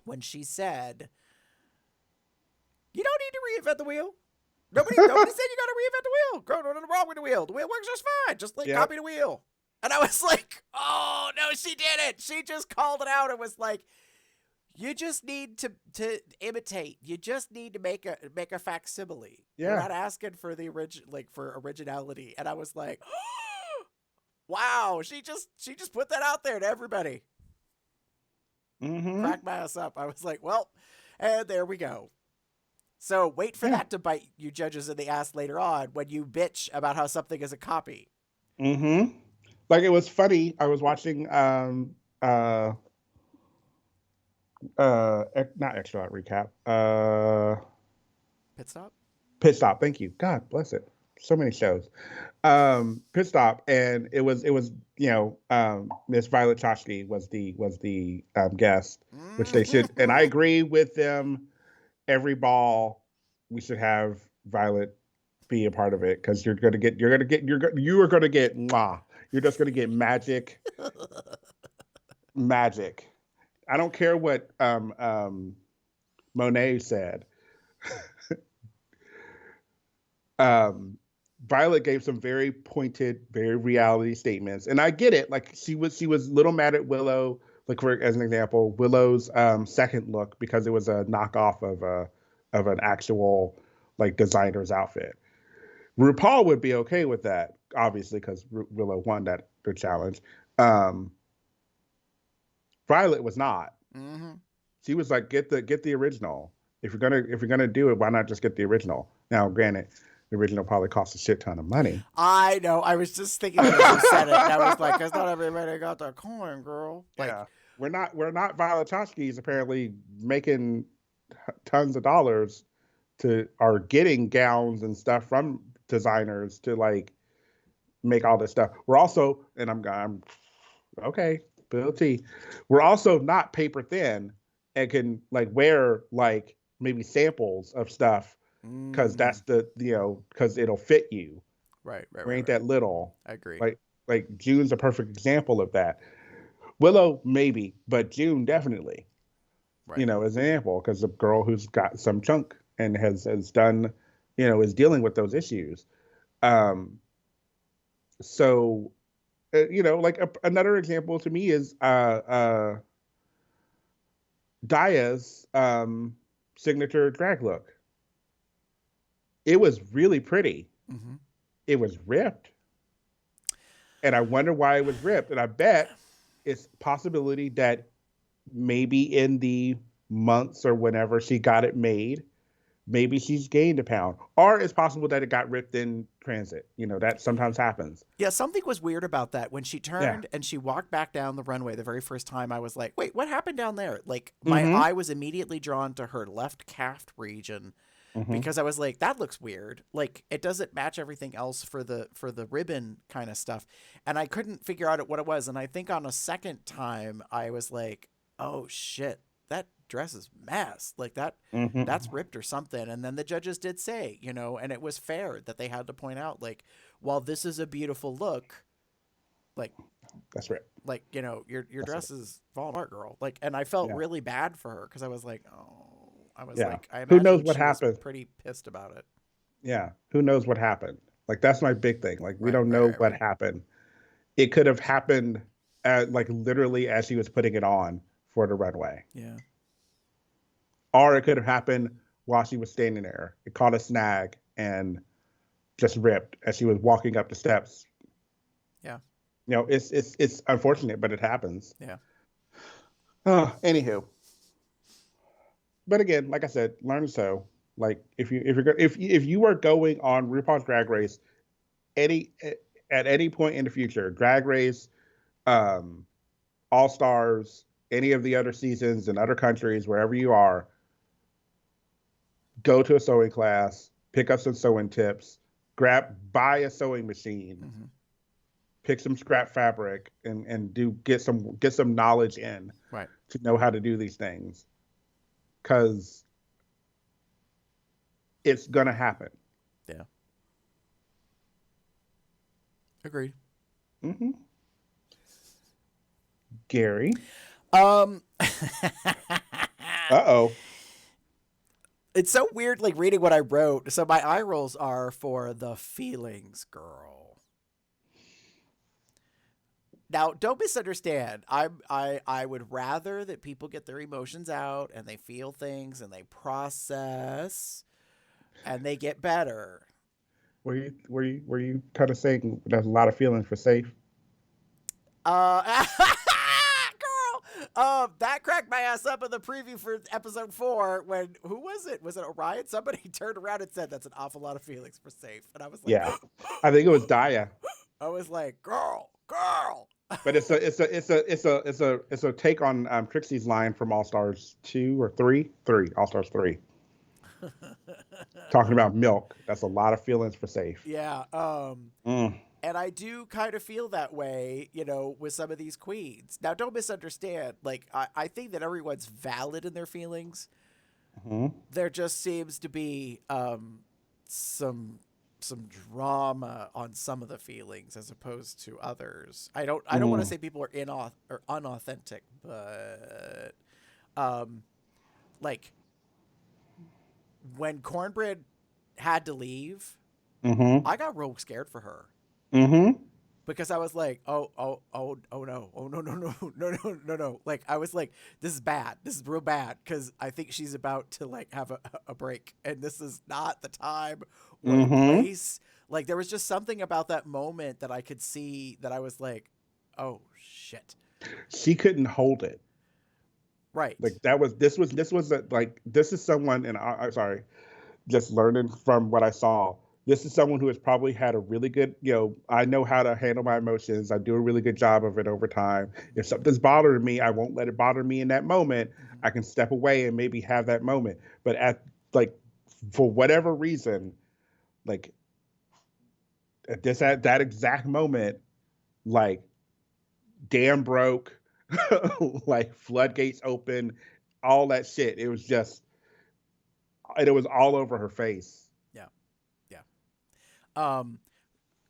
when she said, "You don't need to reinvent the wheel. Nobody said you got to reinvent the wheel. Girl, nothing wrong with the wheel. The wheel works just fine. Just like Yep. copy the wheel." And I was like, "Oh no, she didn't. She just called it out and was like, you just need to imitate. You just need to make a facsimile. You're Yeah. not asking for the for originality." And I was like, wow, she just put that out there to everybody. Mm-hmm. Cracked my ass up. I was like, well, and there we go. So wait for Yeah. that to bite you judges in the ass later on when you bitch about how something is a copy. Mm-hmm. Like, it was funny. I was watching not extra recap. Pit stop? Pit Stop. Thank you. God bless it. So many shows. Pit Stop, and it was Miss Violet Chachki was the guest, which they should. And I agree with them. Every ball, we should have Violet be a part of it, because you are gonna get mwah. You're just gonna get magic, magic. I don't care what Monet said. um, Violet gave some very pointed, very reality statements, and I get it. Like, she was a little mad at Willow. Like, for as an example, Willow's second look, because it was a knockoff of an actual like designer's outfit. RuPaul would be okay with that, obviously, because Willow won the challenge. Um, Violet was not. Mm-hmm. She was like, get the original. If you're gonna do it, why not just get the original? Now, granted, the original probably cost a shit ton of money. I know. I was just thinking that as you said it. And I was like, "Cause not everybody got that coin, girl." Like, Yeah, we're not Violet Chachki's apparently making tons of dollars to are getting gowns and stuff from designers to like make all this stuff. We're also, and I'm okay, Bill T. We're also not paper thin and can like wear like maybe samples of stuff, because that's because it'll fit you. right, We ain't that little. I agree. Like June's a perfect example of that. Willow maybe, but June definitely. Right. As an example, because a girl who's got some chunk and has done, is dealing with those issues. So, like another example to me is Daya's signature drag look. It was really pretty. Mm-hmm. It was ripped, and I wonder why it was ripped. And I bet it's a possibility that maybe in the months or whenever she got it made, maybe she's gained a pound, or it's possible that it got ripped in transit. That sometimes happens. Yeah, something was weird about that. When she Yeah. turned and she walked back down the runway the very first time, I was like, wait, what happened down there? Like, my Mhm. eye was immediately drawn to her left calf region, Mhm. because I was like, that looks weird. Like, it doesn't match everything else for the ribbon kind of stuff. And I couldn't figure out what it was. And I think on a second time, I was like, oh shit, that dress is mess. Like, Mhm. that's ripped or something. And then the judges did say, and it was fair that they had to point out, like, while this is a beautiful look, Like, That's right. like, you know, your That's dress it. is falling apart, girl. Like, and I felt Yeah. really bad for her because I was like, oh, I was Yeah. like, I Who knows imagine what she was happened? pretty pissed about it. Yeah. Who knows what happened? Like that's my big thing. Like we Right, don't right, know right, what right. happened. It could have happened like literally as she was putting it on for the runway. Yeah, Or it could have happened while she was standing there. It caught a snag and just ripped as she was walking up the steps. yeah, You know, it's unfortunate, but it happens. yeah. Anywho, but again, like I said, learn to sew. Like if you are going on RuPaul's Drag Race any at any point in the future, Drag Race, um, All Stars, any of the other seasons in other countries, wherever you are, go to a sewing class, pick up some sewing tips, buy a sewing machine, Hmm. pick some scrap fabric, and get some knowledge in Right. to know how to do these things, because it's gonna happen. Yeah. Agreed. Mm-hmm. Gary. Um, Uh-oh. it's so weird, like reading what I wrote. So my eye rolls are for the feelings, girl. Now, don't misunderstand. I would rather that people get their emotions out and they feel things and they process and they get better. Were you kind of saying there's a lot of feelings for safe? That cracked my ass up in the preview for episode 4 when who was it? Was it Orion? Somebody turned around and said that's an awful lot of feelings for safe, and I was like, Yeah. I think it was Daya. I was like, girl. But it's a take on Trixie's line from All Stars 2 or 3? 3, All Stars 3. Talking about milk. That's a lot of feelings for safe. Yeah. Mm. And I do kind of feel that way, you know, with some of these queens. Now, don't misunderstand. Like, I think that everyone's valid in their feelings. Hmm. There just seems to be some drama on some of the feelings as opposed to others. I don't want to Mm. say people are or unauthentic, but um, like when Cornbread had to leave, Hmm. I got real scared for her. Hmm. Because I was like, oh no, oh no. Like I was like, this is bad. This is real bad because I think she's about to like have a break, and this is not the time or the Hmm. place. Like there was just something about that moment that I could see that I was like, oh shit, She couldn't hold it. right, Like like this is someone, and I'm sorry, just learning from what I saw. This is someone who has probably had a really good, I know how to handle my emotions. I do a really good job of it over time. If something's bothering me, I won't let it bother me in that moment. mm-hmm. I can step away and maybe have that moment. But like, for whatever reason, like at that exact moment, like dam broke, like floodgates open, all that shit. It was all over her face. Yeah, yeah. Um,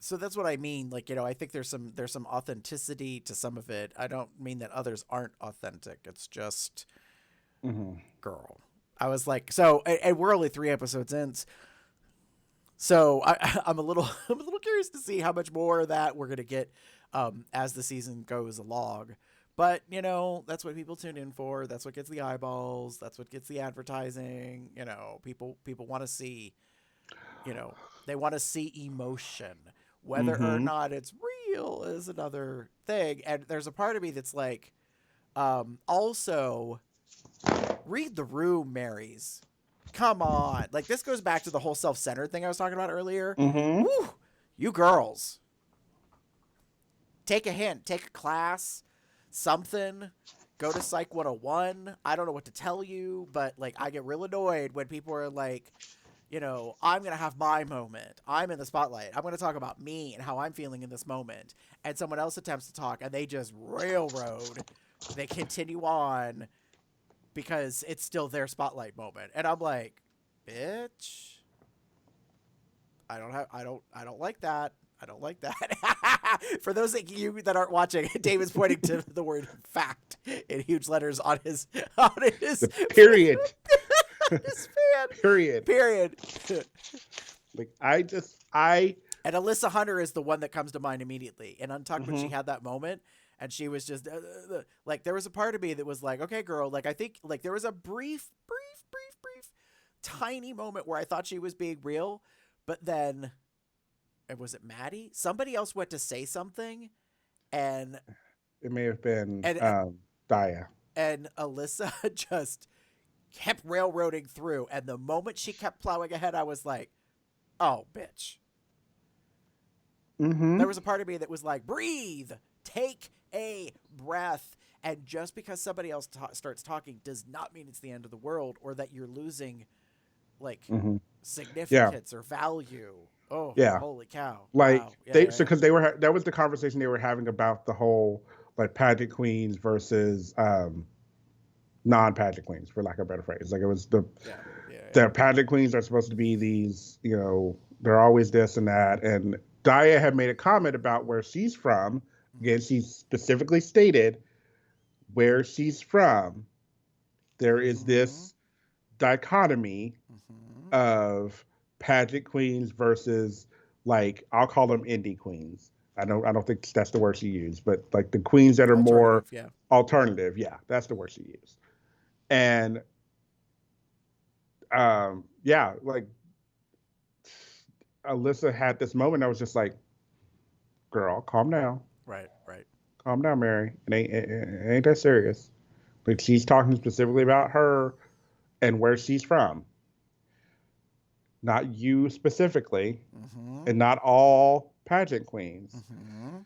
so that's what I mean. Like, you know, I think there's some authenticity to some of it. I don't mean that others aren't authentic. It's just Hmm. girl. I was like, so, and we're only 3 episodes in, so I'm a little, I'm a little curious to see how much more of that we're gonna get as the season goes along. But you know, that's what people tune in for. That's what gets the eyeballs. That's what gets the advertising. You know, people want to see. You know, they want to see emotion. Whether or Hmm. not it's real is another thing. And there's a part of me that's like, also read the room, Marys. Come on. Like this goes back to the whole self-centered thing I was talking about earlier. Hmm. Woo! You girls. Take a hint, take a class, something. Go to Psych 101. I don't know what to tell you, but like I get real annoyed when people are like, you know, I'm going to have my moment. I'm in the spotlight. I'm going to talk about me and how I'm feeling in this moment. And someone else attempts to talk and they just railroad. They continue on because it's still their spotlight moment. And I'm like, bitch, I don't like that. I don't like that. For those of you that aren't watching, David's pointing to the word "fact" in huge letters on his The period. his fan. Period. Period. Like I And Alyssa Hunter is the one that comes to mind immediately. And Untucked, when she mhm. had that moment, and she was just like, there was a part of me that was like, okay, girl, like I think like there was a brief, tiny moment where I thought she was being real, but then, and was it Maddie? Somebody else went to say something, and It may have been and Daya. and Alyssa just kept railroading through. And the moment she kept plowing ahead, I was like, oh, bitch. Mm-hmm. There was a part of me that was like, breathe, take a breath. And just because somebody else starts talking does not mean it's the end of the world or that you're losing like Mm-hmm. Yeah. significance or value. Oh, Yeah. holy cow. Like Wow. Yeah, they yeah, so yeah. because they were that was the conversation they were having about the whole like pageant queens versus non-pageant queens, for lack of a better phrase. Like it was Yeah, yeah, yeah. the pageant queens are supposed to be these, they're always this and that. And Daya had made a comment about where she's from. Again, she specifically stated where she's from. There is Mm-hmm. this dichotomy Mm-hmm. of pageant queens versus, like, I'll call them indie queens. I don't think that's the word she used, but like the queens that are more Alternative, yeah. alternative. Yeah, that's the word she used. And yeah, like Alyssa had this moment. I was just like, "Girl, calm down, Right, right. calm down, Mary. It ain't that serious." Like she's talking specifically about her and where she's from, not you specifically, Mm-hmm. and not all pageant queens. Mm-hmm.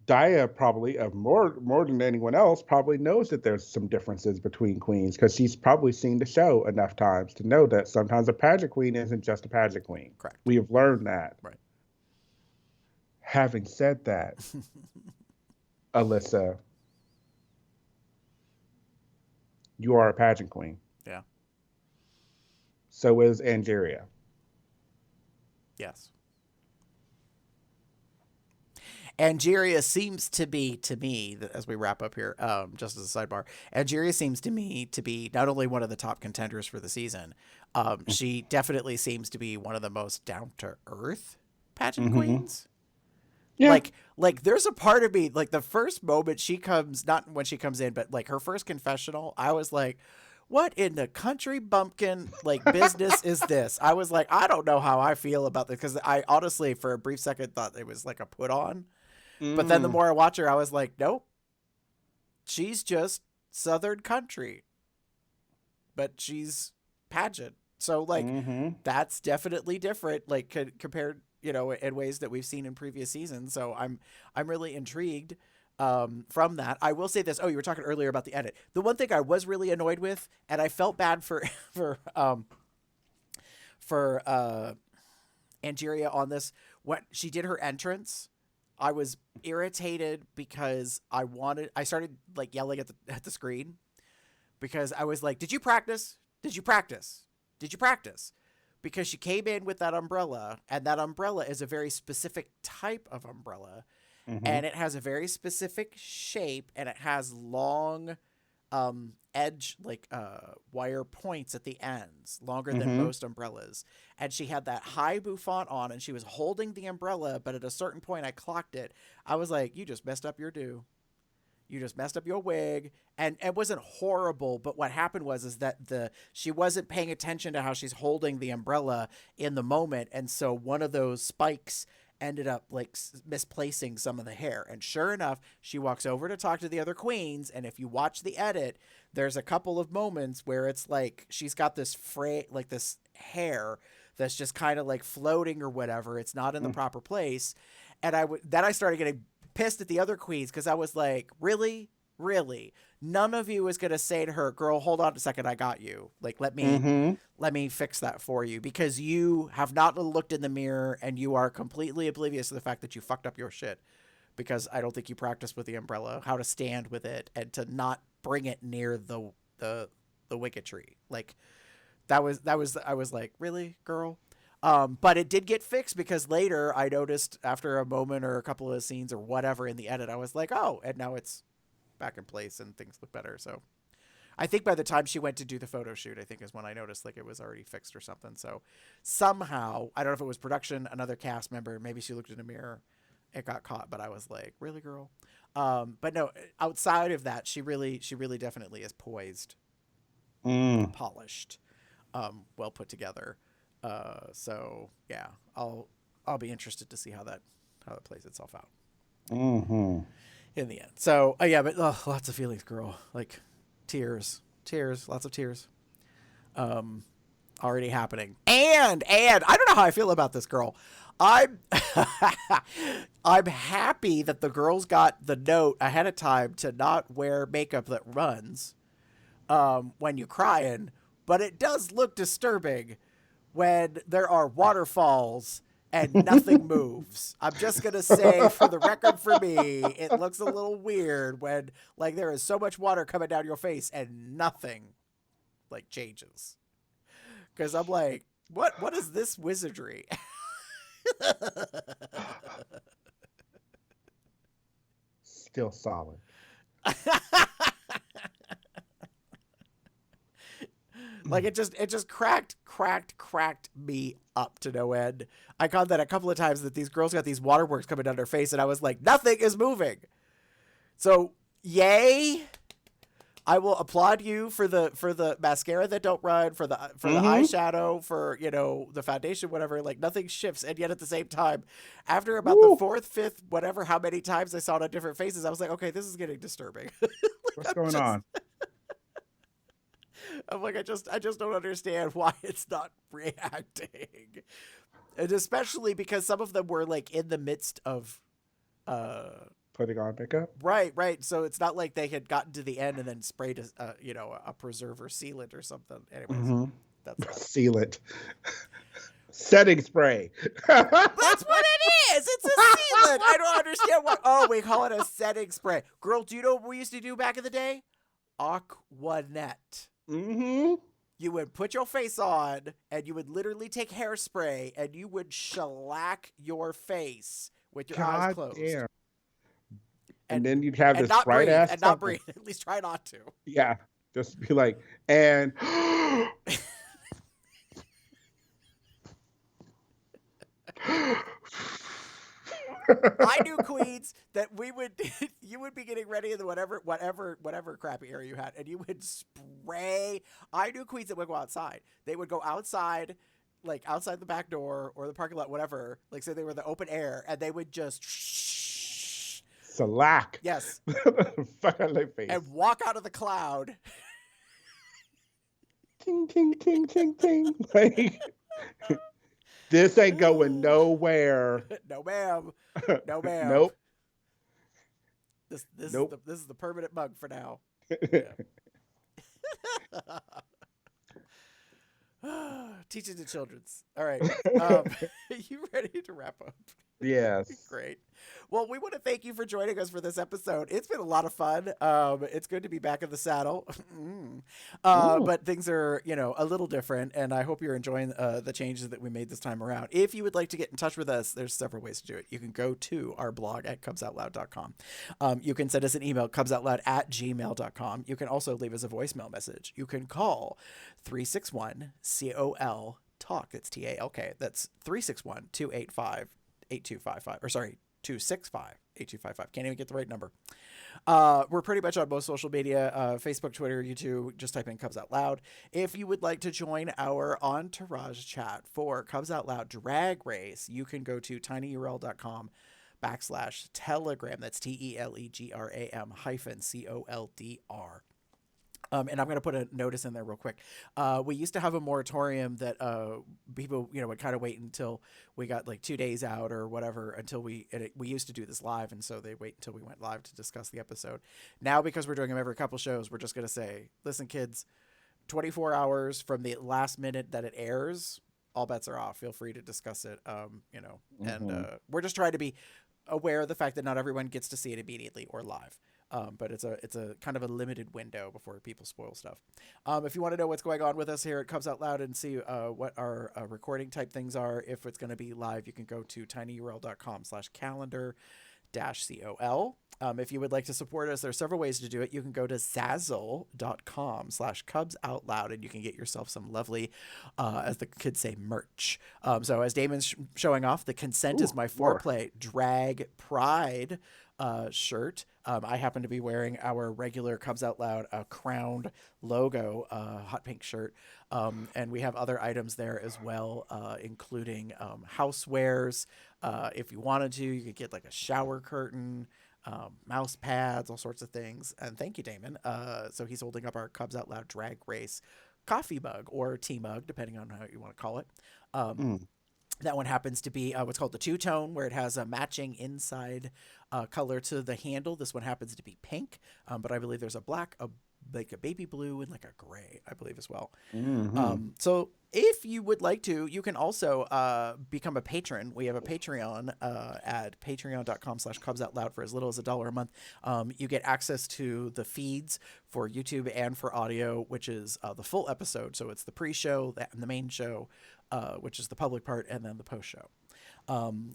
Daya probably, of more than anyone else, probably knows that there's some differences between queens because she's probably seen the show enough times to know that sometimes a pageant queen isn't just a pageant queen. Correct. We have learned that. Right. Having said that, Alyssa, you are a pageant queen. Yeah. So is Angeria. Yes. Angeria seems to be, to me, as we wrap up here, just as a sidebar, Angeria seems to me to be not only one of the top contenders for the season, she definitely seems to be one of the most down to earth pageant Mm-hmm. queens. Yeah. Like there's a part of me, like the first moment she comes, not when she comes in, but like her first confessional, I was like, what in the country bumpkin like business is this? I was like, I don't know how I feel about this because I honestly, for a brief second, thought it was like a put on. But then the Mm. more I watch her, I was like, nope, she's just Southern country, but she's pageant. So like, Mm-hmm. that's definitely different, like compared, in ways that we've seen in previous seasons. So I'm really intrigued from that. I will say this. Oh, you were talking earlier about the edit. The one thing I was really annoyed with, and I felt bad for for Angeria on this, when she did her entrance, I was irritated because I started like yelling at the screen because I was like, "Did you practice? Did you practice? Did you practice?" Because she came in with that umbrella, and that umbrella is a very specific type of umbrella, Mm-hmm. and it has a very specific shape, and it has long edge like wire points at the ends, longer than Mm-hmm. most umbrellas. And she had that high bouffant on, and she was holding the umbrella, but at a certain point I clocked it. I was like, you just messed up your do. You just messed up your wig. And it wasn't horrible, but what happened was that she wasn't paying attention to how she's holding the umbrella in the moment, and so one of those spikes ended up like misplacing some of the hair. And sure enough, she walks over to talk to the other queens, and if you watch the edit, there's a couple of moments where it's like she's got this like this hair that's just kind of like floating or whatever. It's not in the proper place. And then I started getting pissed at the other queens because I was like, really? Really? None of you is going to say to her, girl, hold on a second, I got you. Like, Mm-hmm. let me fix that for you, because you have not looked in the mirror and you are completely oblivious to the fact that you fucked up your shit, because I don't think you practiced with the umbrella, how to stand with it and to not bring it near the wicket tree. Like, that was I was like, really, girl? But it did get fixed because later I noticed after a moment or a couple of scenes or whatever in the edit, I was like, oh, and now it's back in place and things look better. So I think by the time she went to do the photo shoot, I think is when I noticed like it was already fixed or something. So somehow, I don't know if it was production, another cast member, maybe she looked in a mirror, it got caught, but I was like, really, girl? But no, outside of that, she really definitely is poised, polished, well put together. So yeah, I'll be interested to see how that plays itself out in the end. So yeah, but lots of feelings, girl. Like tears, lots of tears, already happening. And I don't know how I feel about this girl. I'm I'm happy that the girls got the note ahead of time to not wear makeup that runs when you're crying, but it does look disturbing when there are waterfalls and nothing moves. I'm just going to say, for the record, for me, it looks a little weird when like there is so much water coming down your face and nothing like changes. Because I'm like, what is this wizardry? Still solid. Like it just cracked me up to no end. I caught that a couple of times that these girls got these waterworks coming down their face, and I was like, nothing is moving. So yay! I will applaud you for the mascara that don't run, for the eyeshadow, for the foundation, whatever. Like nothing shifts, and yet at the same time, after about the fourth, fifth, whatever, how many times I saw it on different faces, I was like, okay, this is getting disturbing. Like, What's going on? I'm like, I just don't understand why it's not reacting. And especially because some of them were like in the midst of putting on makeup. Right. So it's not like they had gotten to the end and then sprayed a preserver sealant or something. Anyways, that's that. Sealant. Setting spray. That's what it is. It's a sealant. I don't understand why. Oh, we call it a setting spray. Girl, do you know what we used to do back in the day? Aquanet. You would put your face on and you would literally take hairspray and you would shellac your face with your eyes closed. Damn. And then you'd have this bright ass and not breathe. At least try not to. Yeah. Just be like, and I knew, queens, that you would be getting ready in the whatever crappy area you had, and you would spray. I knew queens that would go outside. They would go outside, like outside the back door or the parking lot, whatever. Like say they were in the open air, and they would just shellac. Yes. Fuck out of their face. And walk out of the cloud. Ting ting ting ting ting. Like. This ain't going nowhere. No, ma'am. No, ma'am. Nope. This is the permanent mug for now. Yeah. Teaching the children's. All right. You ready to wrap up? Yes. Great. Well, we want to thank you for joining us for this episode. It's been a lot of fun. It's good to be back in the saddle. But things are, a little different, and I hope you're enjoying the changes that we made this time around. If you would like to get in touch with us, there's several ways to do it. You can go to our blog at cubsoutloud.com. You can send us an email, cubsoutloud@gmail.com. You can also leave us a voicemail message. You can call 361-COL talk. It's TALK. That's 361-285-8255, or sorry, 265-8255. Can't even get the right number. We're pretty much on most social media, Facebook, Twitter, YouTube. Just type in Cubs Out Loud. If you would like to join our entourage chat for Cubs Out Loud Drag Race, you can go to tinyurl.com/telegram. That's TELEGRAM-COLDR. And I'm going to put a notice in there real quick. We used to have a moratorium that people, would kind of wait until we got like 2 days out or whatever until we used to do this live. And so they wait until we went live to discuss the episode. Now, because we're doing them every couple shows, we're just going to say, listen, kids, 24 hours from the last minute that it airs, all bets are off. Feel free to discuss it, and we're just trying to be aware of the fact that not everyone gets to see it immediately or live. But it's a kind of a limited window before people spoil stuff. If you want to know what's going on with us here at Cubs Out Loud and see what our recording type things are, if it's going to be live, you can go to tinyurl.com/calendar-col. If you would like to support us, there are several ways to do it. You can go to zazzle.com/Cubs Out Loud, and you can get yourself some lovely, as the kids say, merch. So as Damon's showing off, the Consent is My Foreplay Drag Pride shirt. I happen to be wearing our regular Cubs Out Loud crowned logo hot pink shirt. And we have other items there as well, including housewares. If you wanted to, you could get like a shower curtain, mouse pads, all sorts of things. And thank you, Damon. So he's holding up our Cubs Out Loud Drag Race coffee mug or tea mug, depending on how you want to call it. That one happens to be what's called the two-tone, where it has a matching inside color to the handle. This one happens to be pink, but I believe there's a black, like a baby blue, and like a gray, I believe, as well. So if you would like to, you can also become a patron. We have a Patreon at patreon.com/Cubs Out Loud for as little as $1 a month. You get access to the feeds for YouTube and for audio, which is the full episode. So it's the pre-show and the main show, which is the public part, and then the post-show.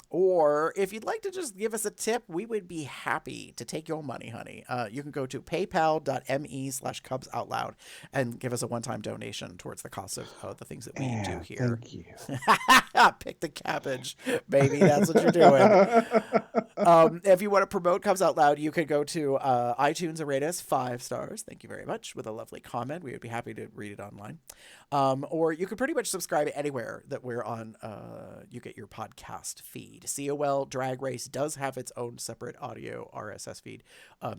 Or if you'd like to just give us a tip, we would be happy to take your money, honey. You can go to paypal.me/Cubs Out Loud and give us a one-time donation towards the cost of the things that we do here. Thank you. Pick the cabbage, baby. That's what you're doing. If you want to promote Cubs Out Loud, you could go to iTunes and rate us 5 stars. Thank you very much, with a lovely comment. We would be happy to read it online. Or you could pretty much subscribe anywhere that we're on. You get your podcast feed. COL Drag Race does have its own separate audio RSS feed.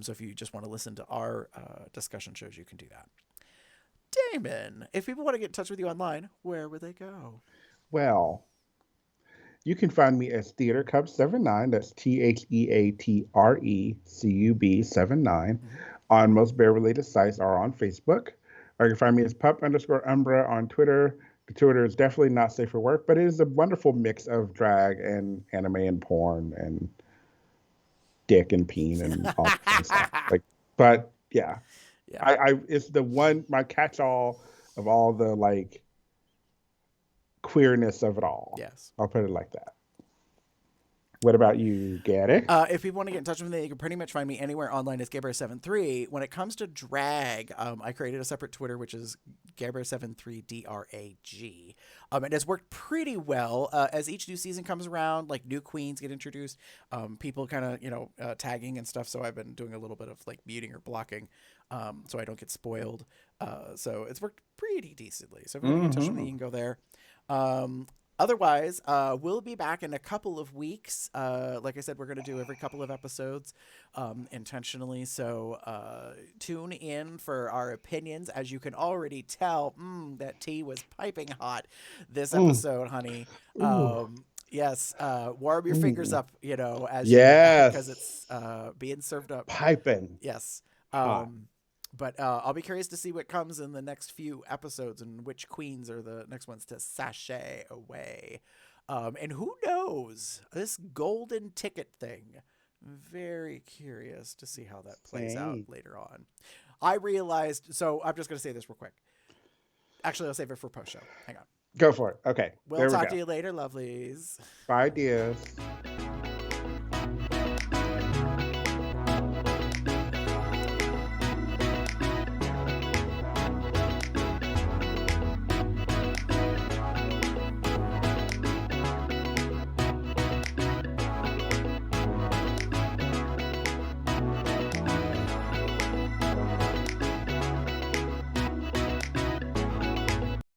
So if you just want to listen to our discussion shows, you can do that. Damon, if people want to get in touch with you online, where would they go? Well, you can find me as Theater Cub 79. That's TheatreCub79 on most bear-related sites or on Facebook. Or you can find me as pup_umbra on Twitter. The Twitter is definitely not safe for work, but it is a wonderful mix of drag and anime and porn and dick and peen and all that kind of stuff. But yeah. It's the one, my catch-all of all the like queerness of it all. Yes, I'll put it like that. What about you, Gaddick? If people want to get in touch with me, you can pretty much find me anywhere online as Gabriel73. When it comes to drag, I created a separate Twitter, which is Gabriel73DRAG. It has worked pretty well. As each new season comes around, like new queens get introduced, people kind of, tagging and stuff. So I've been doing a little bit of like muting or blocking, so I don't get spoiled. So it's worked pretty decently. So if you want to get in touch with me, you can go there. Otherwise, we'll be back in a couple of weeks. Like I said, we're going to do every couple of episodes intentionally. So tune in for our opinions. As you can already tell, that tea was piping hot this episode, honey. Yes, warm your fingers up, as because it's being served up. Piping. Yes. But I'll be curious to see what comes in the next few episodes and which queens are the next ones to sashay away. And who knows, this golden ticket thing, very curious to see how that plays out later on. I realized, so I'm just going to say this real quick. Actually, I'll save it for post-show. Hang on. Go for it. Okay. We'll talk to you later, lovelies. Bye, dears.